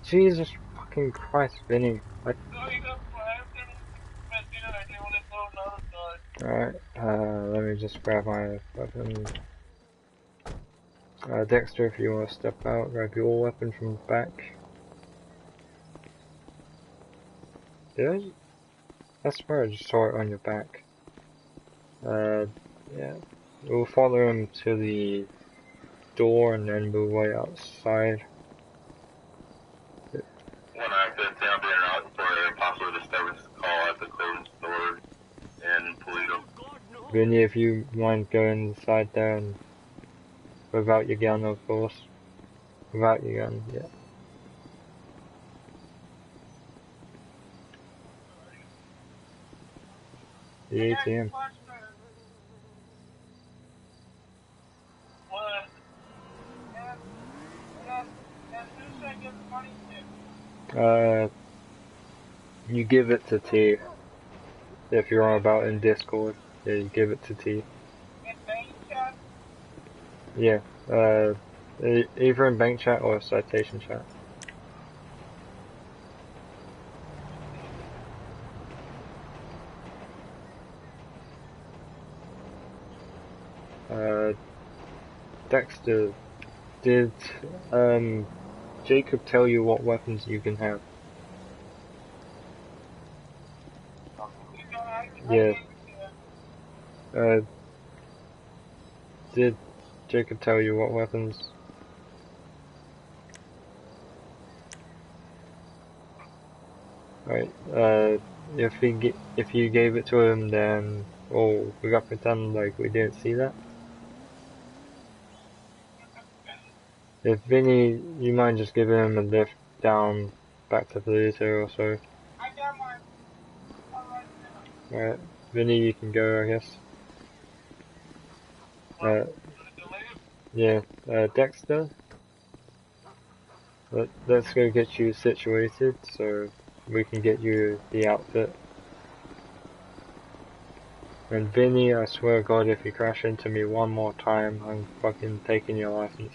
Jesus fucking Christ, Vinny. Alright, let me just grab my weapon. Dexter, if you want to step out, grab your weapon from the back. Did I swear I just saw it on your back. Yeah. We'll follow him to the door and then we'll wait outside. When I could tell being out for a possible disturbance call at the clothing store in Toledo. Vinny, if you mind going inside there and without your gun, of course. Without your gun, yeah. The ATM. You give it to T. If you're on about in Discord, yeah, you give it to T. Yeah, either in bank chat or citation chat. Dexter, did, Jacob tell you what weapons you can have? Yeah. Did Jacob tell you what weapons? Right, if you gave it to him, then, oh, we got pretend like we didn't see that? If Vinny, you mind just giving him a lift down back to Toledo or so? Alright, Vinny, you can go, I guess. Yeah, Dexter? Let's go get you situated so we can get you the outfit. And Vinny, I swear to God, if you crash into me one more time, I'm fucking taking your license.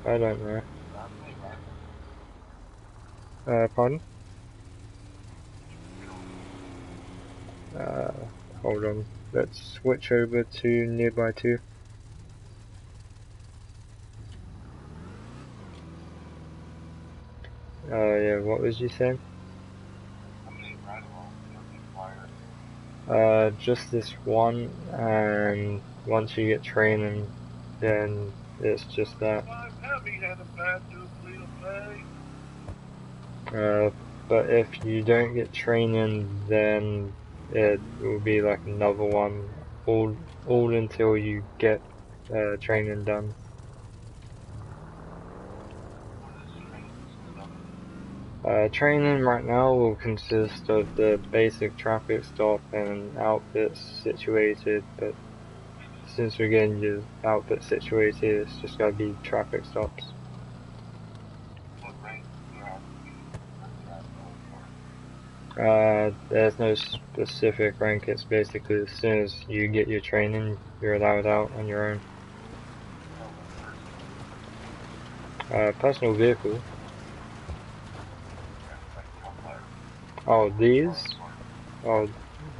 I don't know. Pardon? Hold on. Let's switch over to nearby 2. Yeah, what was you saying? Just this one, and once you get training, then it's just that. But if you don't get training, then it will be like another one, all until you get training done. Training right now will consist of the basic traffic stop and outfit situated, but since we're getting your outfit situated, it's just gotta be traffic stops. There's no specific rank, it's basically as soon as you get your training, you're allowed out on your own. Personal vehicle. Oh, these? Oh,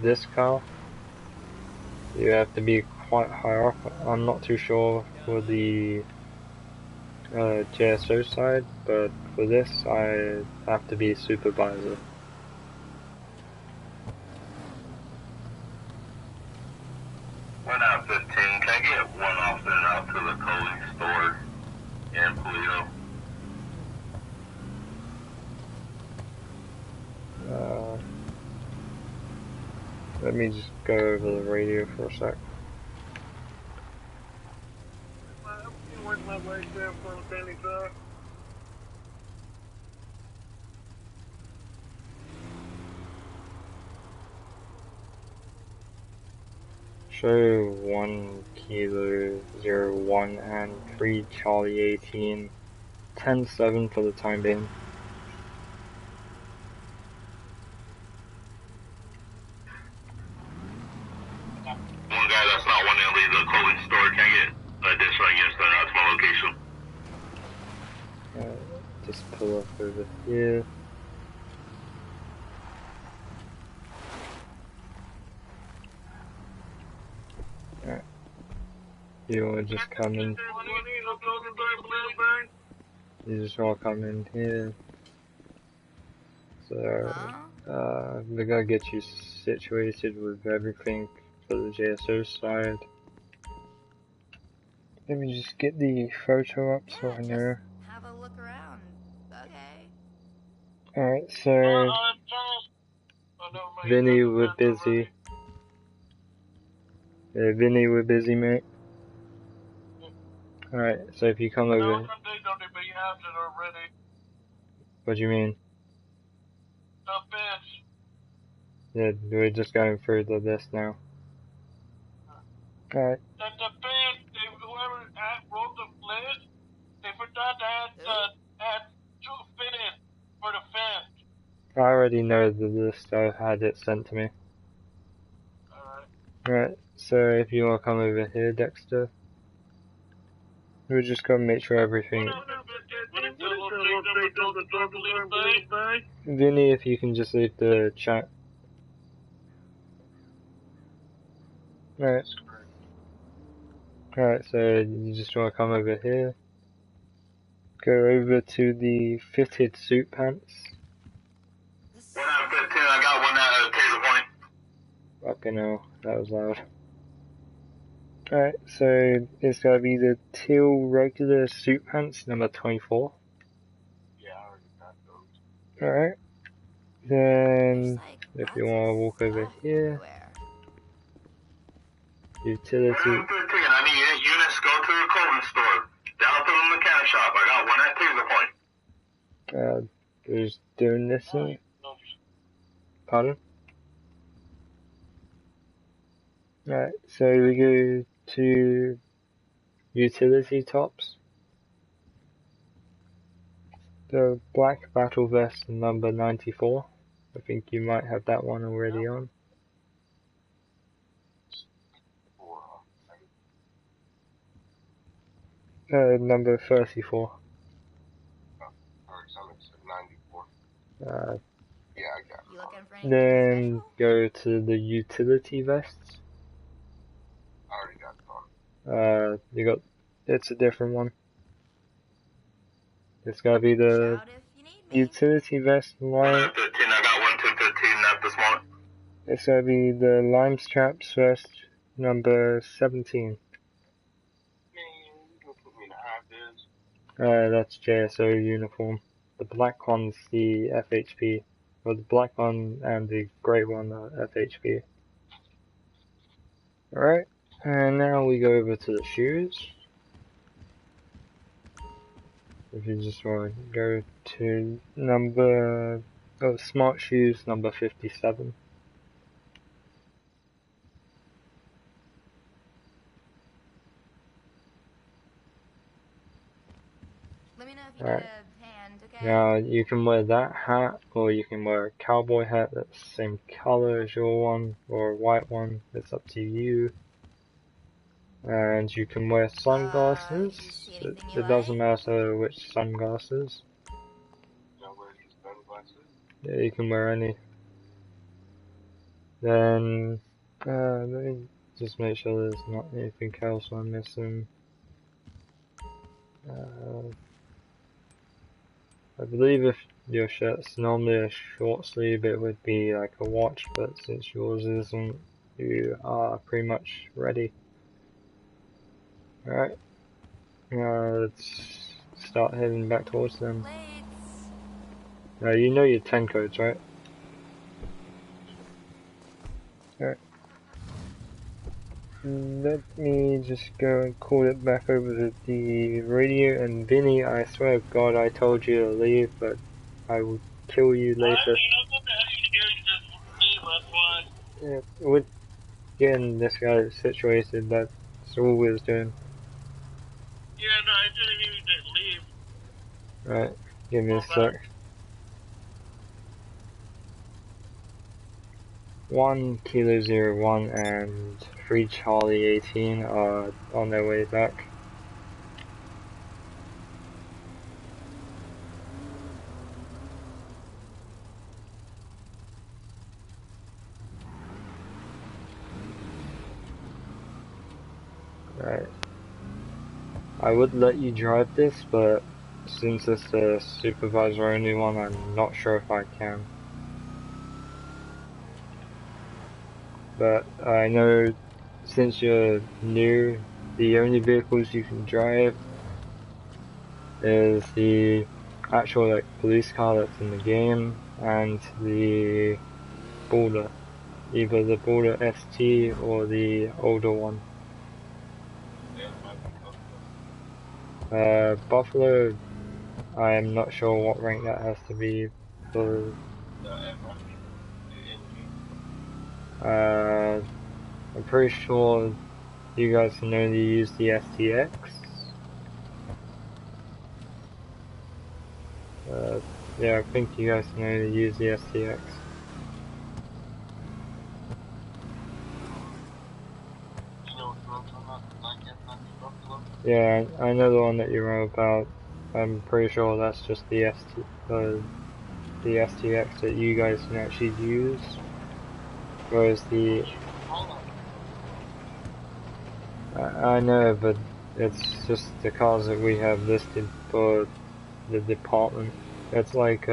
this car? You have to be quite high up. I'm not too sure for the JSO side, but for this I have to be supervisor. We're out 15. Can I get one officer out to the clothing store in Toledo? Let me just go over the radio for a sec. Show 1 Kilo 01 and 3 Charlie 18, 10-7 for the time being. just pull up over here. Alright. You wanna just come in? You just wanna come in here. So, we're gonna get you situated with everything for the JSO side. Let me just get the photo up so I know. Have a look around. Okay. Alright, so Vinny, we're busy. Yeah, Vinny, we're busy, mate. Alright, so if you come over... What do you mean? The bench. Yeah, we're just going through the list now. Alright. That the bench, whoever wrote the list, they forgot to add 2 fins for the fence. I already know the list, I had it sent to me. Alright, so if you want to come over here, Dexter, we're just going to make sure everything... Vinny, if you can just leave the chat. Alright. Alright, so you just want to come over here. Go over to the fitted suit pants. 1 out of 15, I got 1 out of taser point. Fucking hell, that was loud. Alright, so it's gotta be the teal regular suit pants, number 24. Yeah, I already got those. Alright. Then, if you wanna walk over here. Utility. 1 out of 15, I need units, go to the clothing store. Down to the mechanic shop, I got 1 at taser point. Who's doing this thing? Pardon? Alright, so we go to utility tops. The black battle vest number 94. I think you might have that one already on. Number 34. Yeah, I got it. Then go to the utility vests. I already got it on. It's a different one. It's gotta be the utility vest line. 15, I got 1 to 15 at this moment. It's gotta be the lime straps vest number 17. That's JSO uniform. The black one's the FHP. Or the black one and the grey one are FHP. Alright, and now we go over to the shoes. If you just want to go to smart shoes number 57. Let me know if you need a hand, okay? Now you can wear that hat, or you can wear a cowboy hat that's the same color as your one, or a white one. It's up to you. And you can wear sunglasses. It doesn't matter which sunglasses. Yeah, you can wear any. Then let me just make sure there's not anything else I'm missing. I believe if your shirt's normally a short sleeve, it would be like a watch, but since yours isn't, you are pretty much ready. Alright, now let's start heading back towards them. Now you know your 10 codes, right? Alright. Let me just go and call it back over to the radio, and Vinny, I swear to God I told you to leave, but I will kill you later. Yeah, we're getting this guy situated, that's all we're doing. Yeah, no, I didn't even leave. Right, give me a sec. 1 Kilo 01 and 3 Charlie 18 are on their way back. I would let you drive this, but since it's a supervisor only one, I'm not sure if I can. But I know since you're new, the only vehicles you can drive is the actual like police car that's in the game and the Border, either the Border ST or the older one. Buffalo, I am not sure what rank that has to be for. I'm pretty sure you guys can only use the STX. Yeah, I think you guys can only use the STX. Yeah, I know the one that you wrote about. I'm pretty sure that's just the STX that you guys can actually use. Whereas the... I know, but it's just the cars that we have listed for the department. It's like,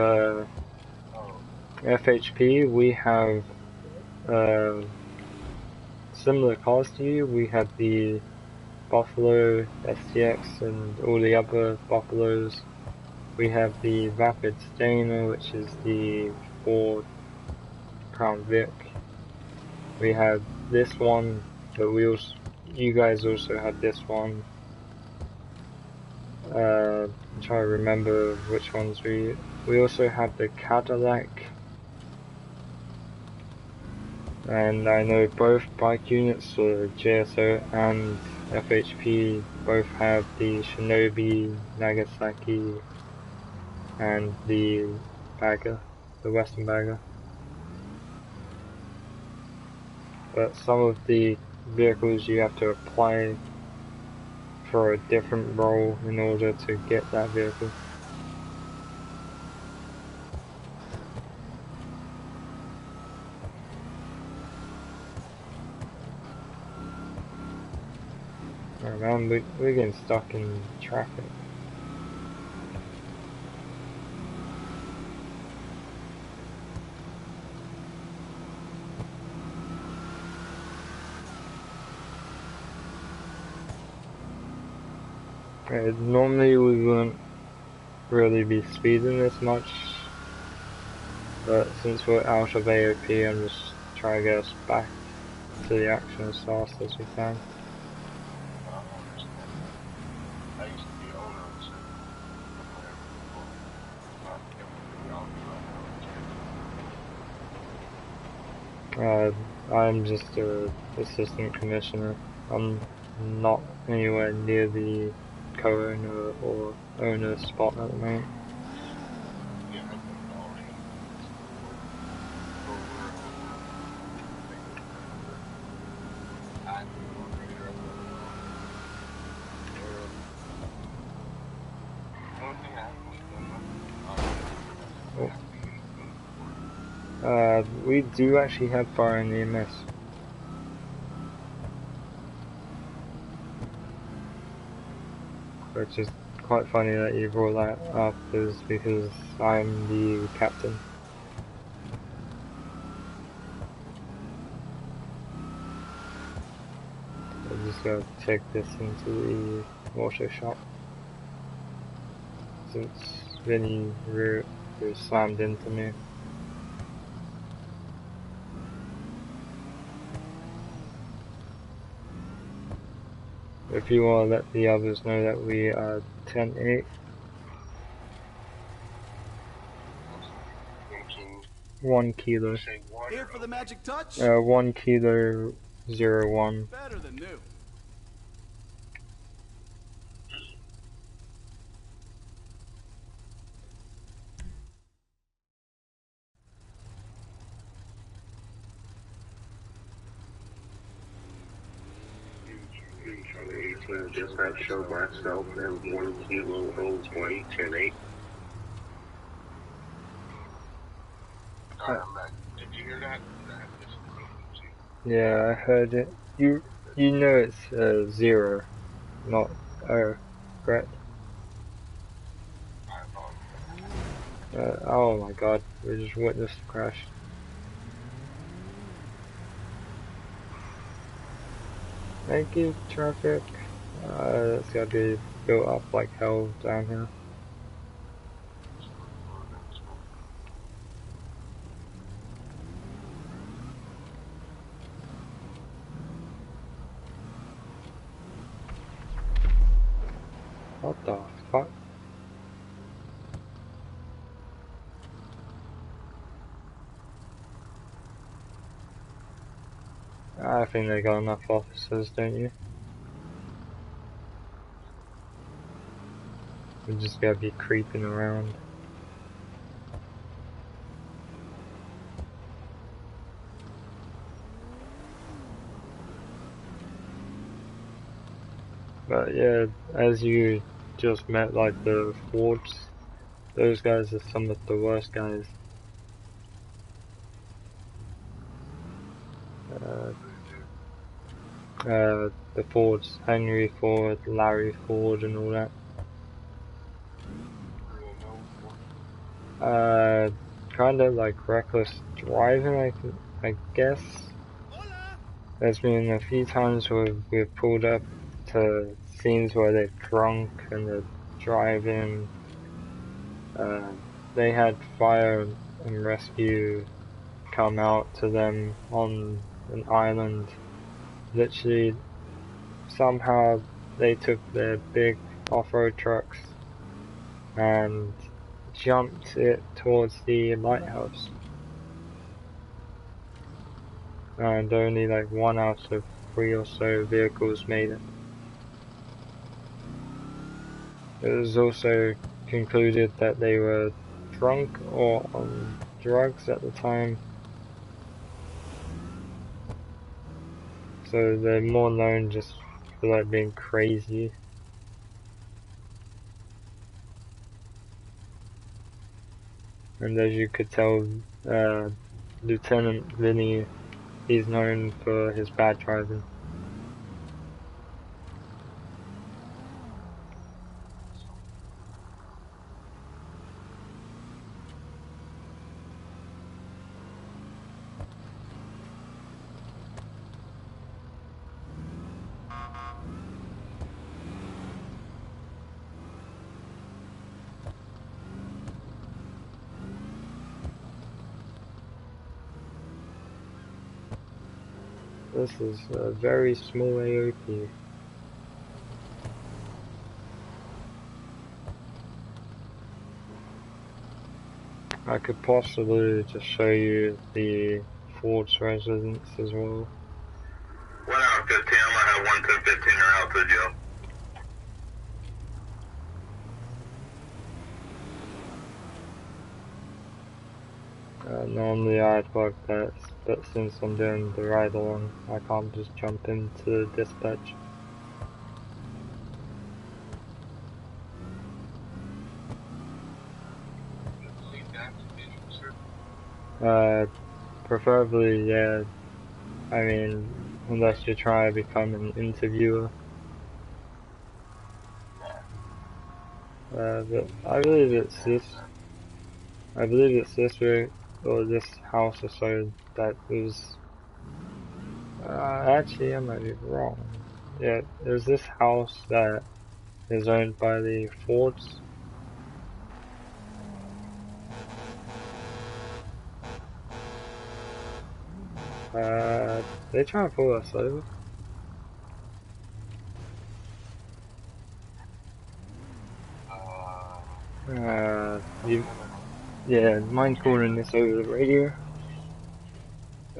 FHP, we have, similar cars to you. We have the Buffalo, STX, and all the other Buffaloes. We have the Rapid Stainer, which is the Ford Crown Vic. We have this one, but you guys also have this one. I'm trying to remember which ones we also have the Cadillac. And I know both bike units, GSO and FHP, both have the Shinobi, Nagasaki, and the Bagger, the Western Bagger. But some of the vehicles you have to apply for a different role in order to get that vehicle. Oh man, we're getting stuck in traffic. Normally we wouldn't really be speeding this much, but since we're out of AOP, I'm just trying to get us back to the action as fast as we can. I'm just a assistant commissioner. I'm not anywhere near the co-owner or owner spot at the moment. We do actually have fire and EMS. Which is quite funny that you brought that up, is because I'm the captain. I'm just gonna take this into the auto shop. Since Vinny slammed into me. If you want to let the others know that we are 10-8. 1 kilo. Here for the magic touch? 1 kilo 01. Better than new. Dispatch show myself and 1 kilo 0.10-8. Did you hear that? Yeah, I heard it. You know it's 0, not O. regret. Oh my god, we just witnessed a crash. Thank you, traffic. It's gotta be built up like hell down here. What the fuck? I think they got enough officers, don't you? We just gotta be creeping around. But yeah, as you just met, like the Fords, those guys are some of the worst guys. The Fords, Henry Ford, Larry Ford and all that. Kind of like reckless driving, I guess. There's been a few times where we've pulled up to scenes where they're drunk and they're driving. They had fire and rescue come out to them on an island. Literally, somehow they took their big off-road trucks and jumped it towards the lighthouse. And only like 1 out of 3 or so vehicles made it. It was also concluded that they were drunk or on drugs at the time. So they're more known just for like being crazy. And as you could tell, Lieutenant Vinny, he's known for his bad driving. This is a very small AOP. I could possibly just show you the Ford's residence as well. 1 hour 15, I'm gonna have 11015 or out to jail. Normally I'd work that, but since I'm doing the ride along, I can't just jump into dispatch. Preferably, yeah. I mean, unless you try to become an interviewer. But I believe it's this way, or this house or so that was, actually I might be wrong. Yeah, it was this house that is owned by the Fords. They try to pull us over. Yeah, mind calling this over the radio?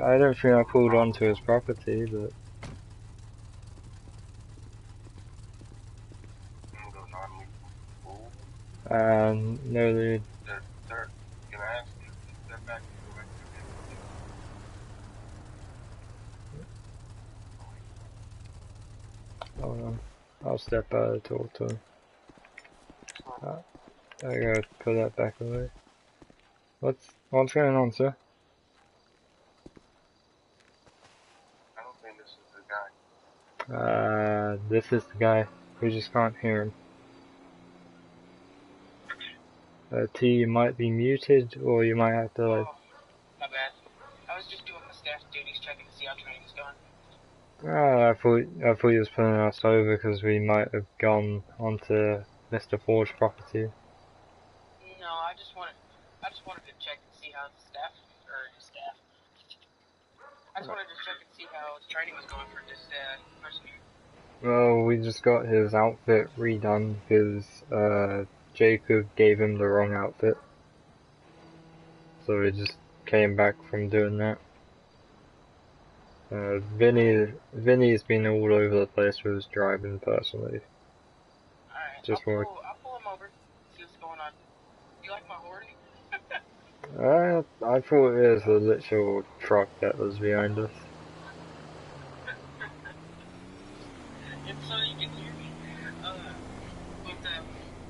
I don't think I pulled onto his property, but... no, dude. Sir, can I ask you to step back and go back to Hold on. I'll step out and talk to him. I gotta put that back away. What's going on, sir? I don't think this is the guy. This is the guy. We just can't hear him. T, you might be muted, or you might have to like... Oh, my bad. I was just doing my staff duties, checking to see how training's going. Oh, I thought you was pulling us over because we might have gone onto Mr. Ford's property. No, I just wanted to check and see how the staff. I just wanted to check and see how his training was going for this person here. Well, we just got his outfit redone because Jacob gave him the wrong outfit. So we just came back from doing that. Vinny's been all over the place with his driving personally. Alright, Just I'll pull him over, see what's going on. You like my horn? I thought it was a literal truck that was behind us. It's so you can hear me.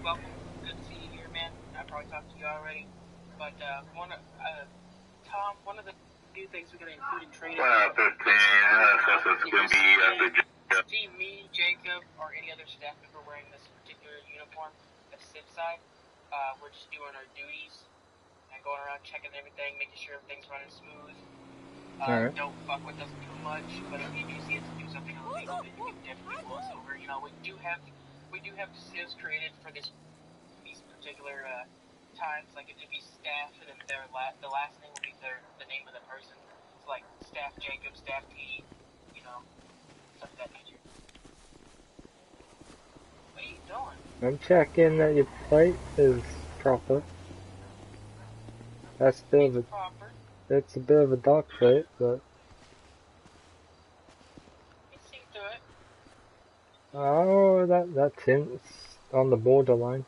Welcome. Good to see you here, man. I probably talked to you already. But, Tom, one of the new things we're going to include in training see me, Jacob, or any other staff member wearing this particular uniform, the SIP side. We're just doing our duties and going around checking everything, making sure everything's running smooth. Alright. Don't fuck with us too much, but if you do see us do something illegal, then you can definitely pull us over. You know, we do have SIVs created for these particular times. Like it would be staff, and then the last name will be the name of the person. It's like staff Jacob, staff T, you know, stuff of that nature. What are you doing? I'm checking that your plate is proper. That's still the... Proper. It's a bit of a dark plate, but... You see through it. Oh, that tint's on the borderline.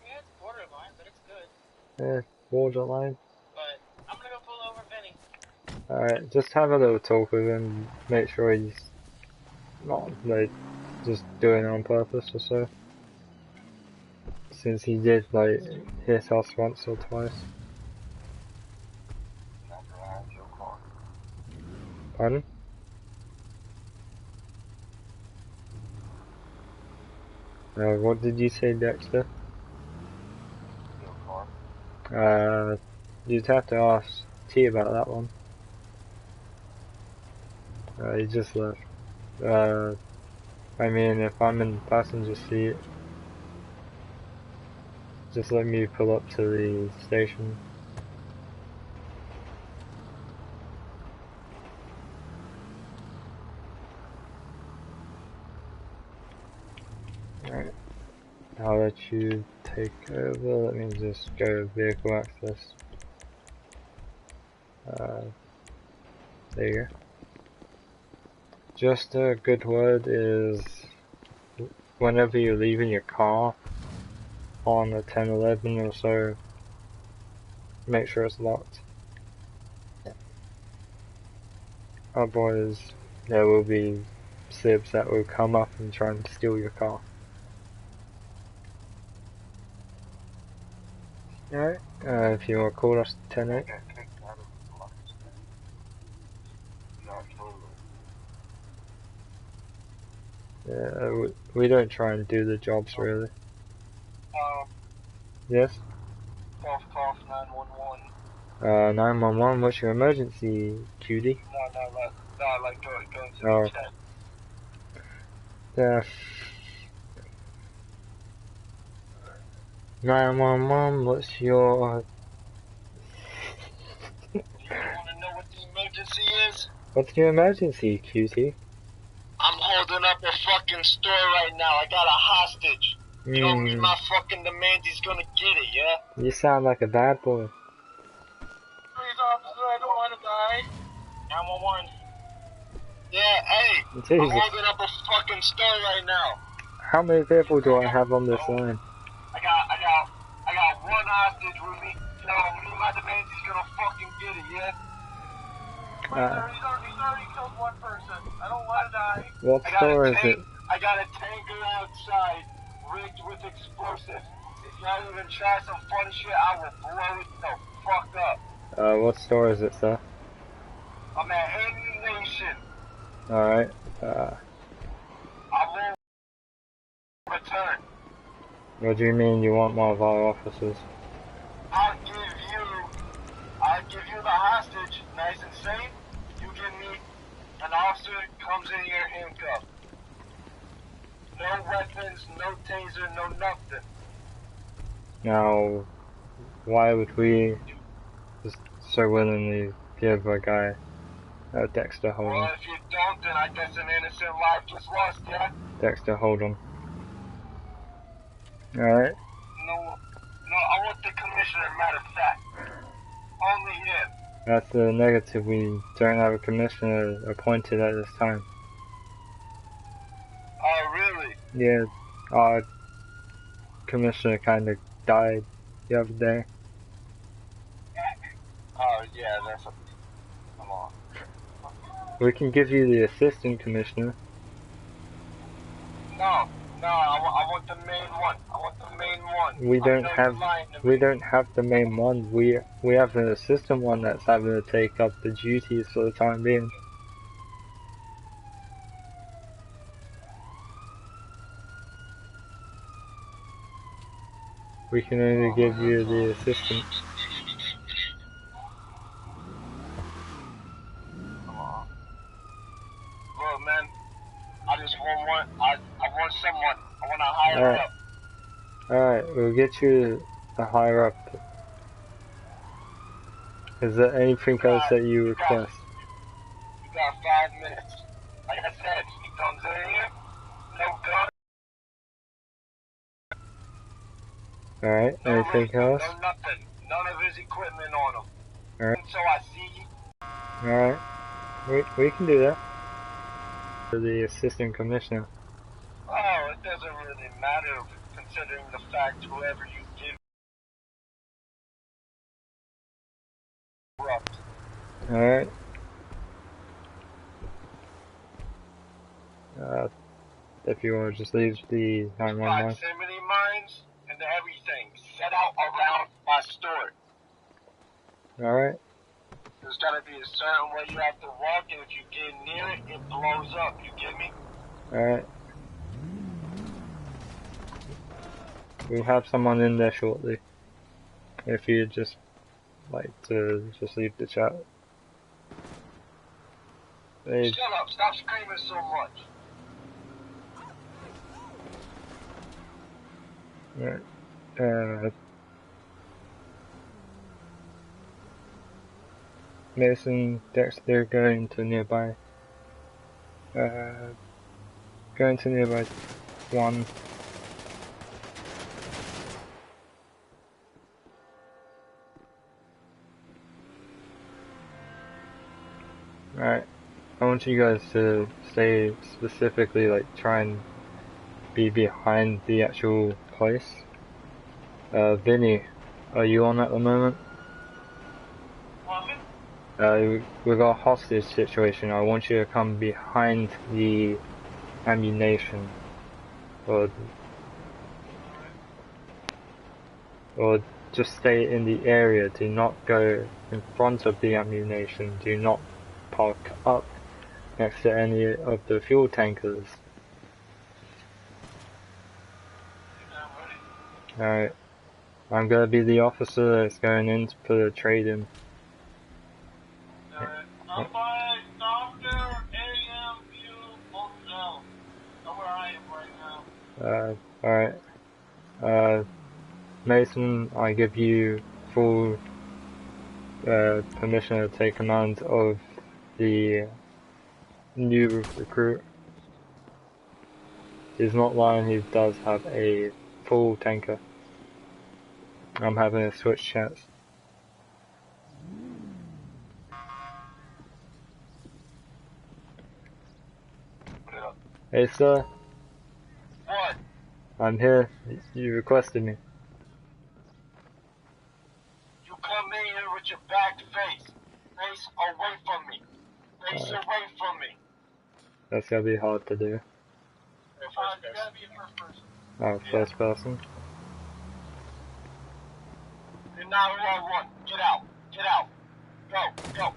Yeah, it's borderline, but it's good. Yeah, borderline. But I'm gonna go pull over Vinny. Alright, just have a little talk with him, make sure he's not, like, just doing it on purpose or so. Since he did, like, hit us once or twice. Pardon? What did you say, Dexter? You'd have to ask T about that one. He just left. I mean, if I'm in the passenger seat, just let me pull up to the station. Alright, I'll let you take over. Let me just go vehicle access. There you go. Just a good word is whenever you're leaving your car on a 10-11 or so, make sure it's locked. Otherwise, there will be sibs that will come up and try and steal your car. Alright, if you want to call us 10-8. Yeah, we don't try and do the jobs really. Yes? Cough, 911. 911, what's your emergency, cutie? No, like going to Oh. the chat. Yeah. 911, what's your... You wanna know what the emergency is? What's your emergency, cutie? I'm holding up a fucking store right now. I got a hostage. You don't read my fucking demands, he's gonna get it, yeah? You sound like a bad boy. Please, officer, I don't want to die. 911. Yeah, hey, Jesus. I'm holding up a fucking store right now. How many people do I have on this line? I got one hostage with me. You know, read my demands, he's gonna fucking get it, yeah? He's already killed one person. I don't want to die. What store is it? I got a tanker outside, rigged with explosives. If y'all even try some fun shit, I will blow it the fuck up. What store is it, sir? I'm at Ammunition. Alright, I will return. What do you mean you want one of our officers? I'll give you the hostage, nice and safe. You give me an officer comes in here handcuffed. No weapons, no taser, no nothing. Now, why would we just so willingly give a guy a Dexter hold Well, on? if you don't, then I guess an innocent life gets lost, yeah? Dexter hold on. Alright. No, I want the commissioner, matter of fact. Only him. That's the negative, we don't have a commissioner appointed at this time. Oh, really? Yeah, our commissioner kinda died the other day. Oh, yeah, that's a... Come on. We can give you the assistant commissioner. No, I want the main one. I want the main one. We don't have the main one. We have an assistant one that's having to take up the duties for the time being. We can only give you the assistant. Come on. Look, man, I just want I want someone. I want to hire up. Alright, we'll get you a higher up. Is there anything else that you request? You got 5 minutes. Like I said, he comes in here, no gun. Alright, anything else? No nothing. None of his equipment on him. Alright. So I see you. Alright. We can do that. For the assistant commissioner. Oh, it doesn't really matter considering the fact whoever you give. Alright. If you want to just leave the 911. Proximity mines and everything set out around my store. Alright. There's gotta be a certain way you have to walk, and if you get near it, it blows up. You get me? Alright. We have someone in there shortly. If you'd just like to just leave the chat. Shut up, stop screaming so much. Alright. Mason, Dexter going to nearby. Going to nearby 1. Alright. I want you guys to stay specifically, like, try and be behind the actual place. Vinny, are you on at the moment? We got a hostage situation. I want you to come behind the ammunition. Or just stay in the area. Do not go in front of the ammunition. Do not park up next to any of the fuel tankers. Alright. I'm gonna be the officer that's going in to put a trade in. I'm by Dr. A.M. View Motel. That's where I am right now. Alright. Mason, I give you full permission to take command of the new recruit. He's not lying, he does have a full tanker. I'm having a switch chance. Hey sir. What? I'm here. You requested me. You come in here with your back face. Face away from me. Face away from me. That's gonna be hard to do. You gotta be a first person. Oh, first person. You're not who I want. Get out. Get out. Go. Go.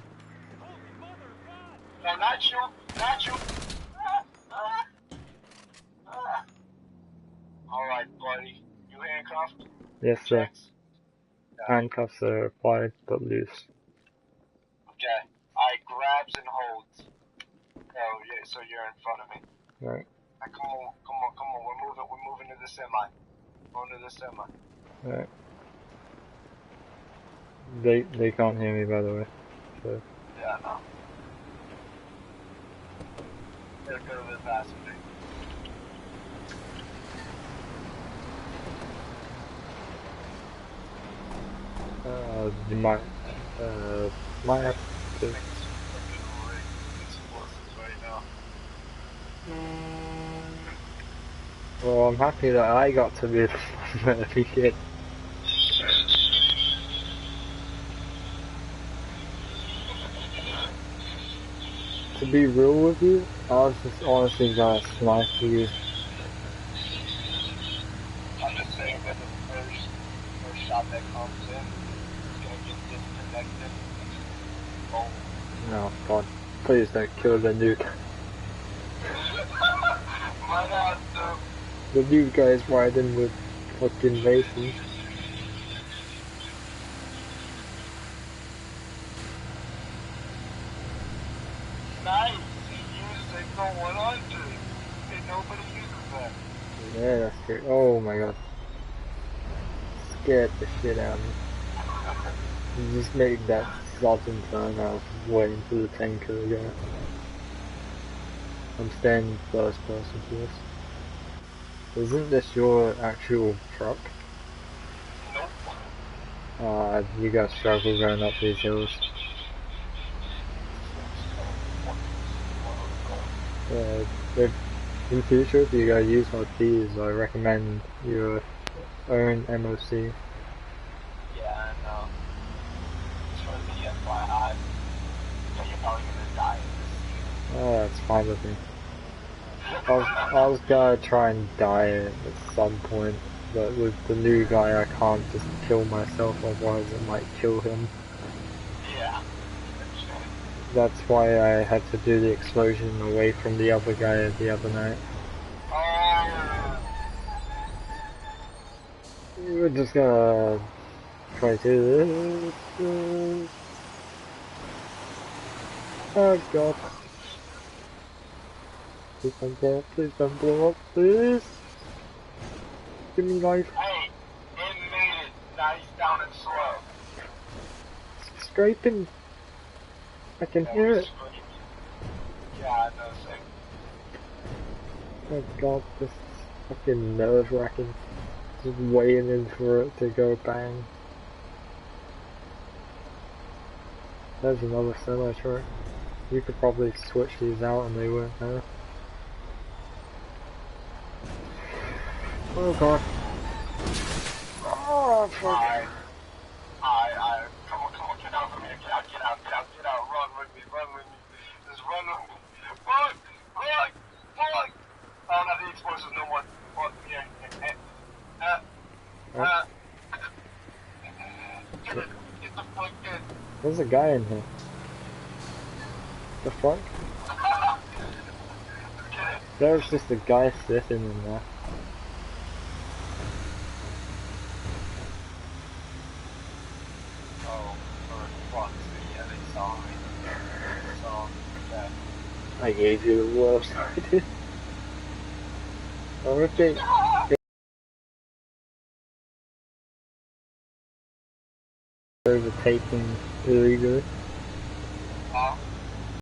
No, not you. Not you. Alright, buddy. You handcuffed? Yes, sir. Checks? Yeah. Handcuffs are applied but loose. Okay. I grabs and holds. Oh, yeah, so you're in front of me. Right. Come on. We're moving to the semi. Going to the semi. Right. They can't hear me, by the way. So. Yeah, no. There go the passenger. You might have to. Well, I'm happy that I got to be the one that he did. To be real with you, I was just honestly gonna snipe you. I'm just saying that the first shot that comes in is gonna get disconnected. Oh. No, God. Please don't kill the new guy. Why not, though? The new guy is riding with fucking Mason. Nice. He used signal 100. And nobody uses that. Yeah, that's great. Oh my God. Scared the shit out of me. You just made that sudden turn. I was waiting for the tanker to go. I'm staying first person for this. Isn't this your actual truck? Nope. You guys struggle going up these hills. In future, if you guys use my keys, I recommend your own MOC. Yeah, I know. Just for the FYI. Yeah, you're probably gonna die in this. Oh, that's fine with me. I was gonna try and die at some point, but with the new guy I can't just kill myself, otherwise it might kill him. Yeah. That's why I had to do the explosion away from the other guy the other night. We're just gonna try to this. Oh God. Please don't blow up, please don't blow up, please. Give me life. Hey, it made it nice down and slow. It's scraping. I can hear it. Yeah, I know, same. Oh God, this is fucking nerve-wracking. Just waiting for it to go bang. There's another semi truck. You could probably switch these out and they won't know. Oh God. Oh fuck. Come on, get out from here, get out, run with me, just run with me, run! Oh, not the explosives no more, yeah, get the fuck in. There's a guy in here. The fuck? There's just a guy sitting in there. Oh, for fuck's sake, yeah, they saw me. I gave you the worst idea. I think overtaking illegally. Huh?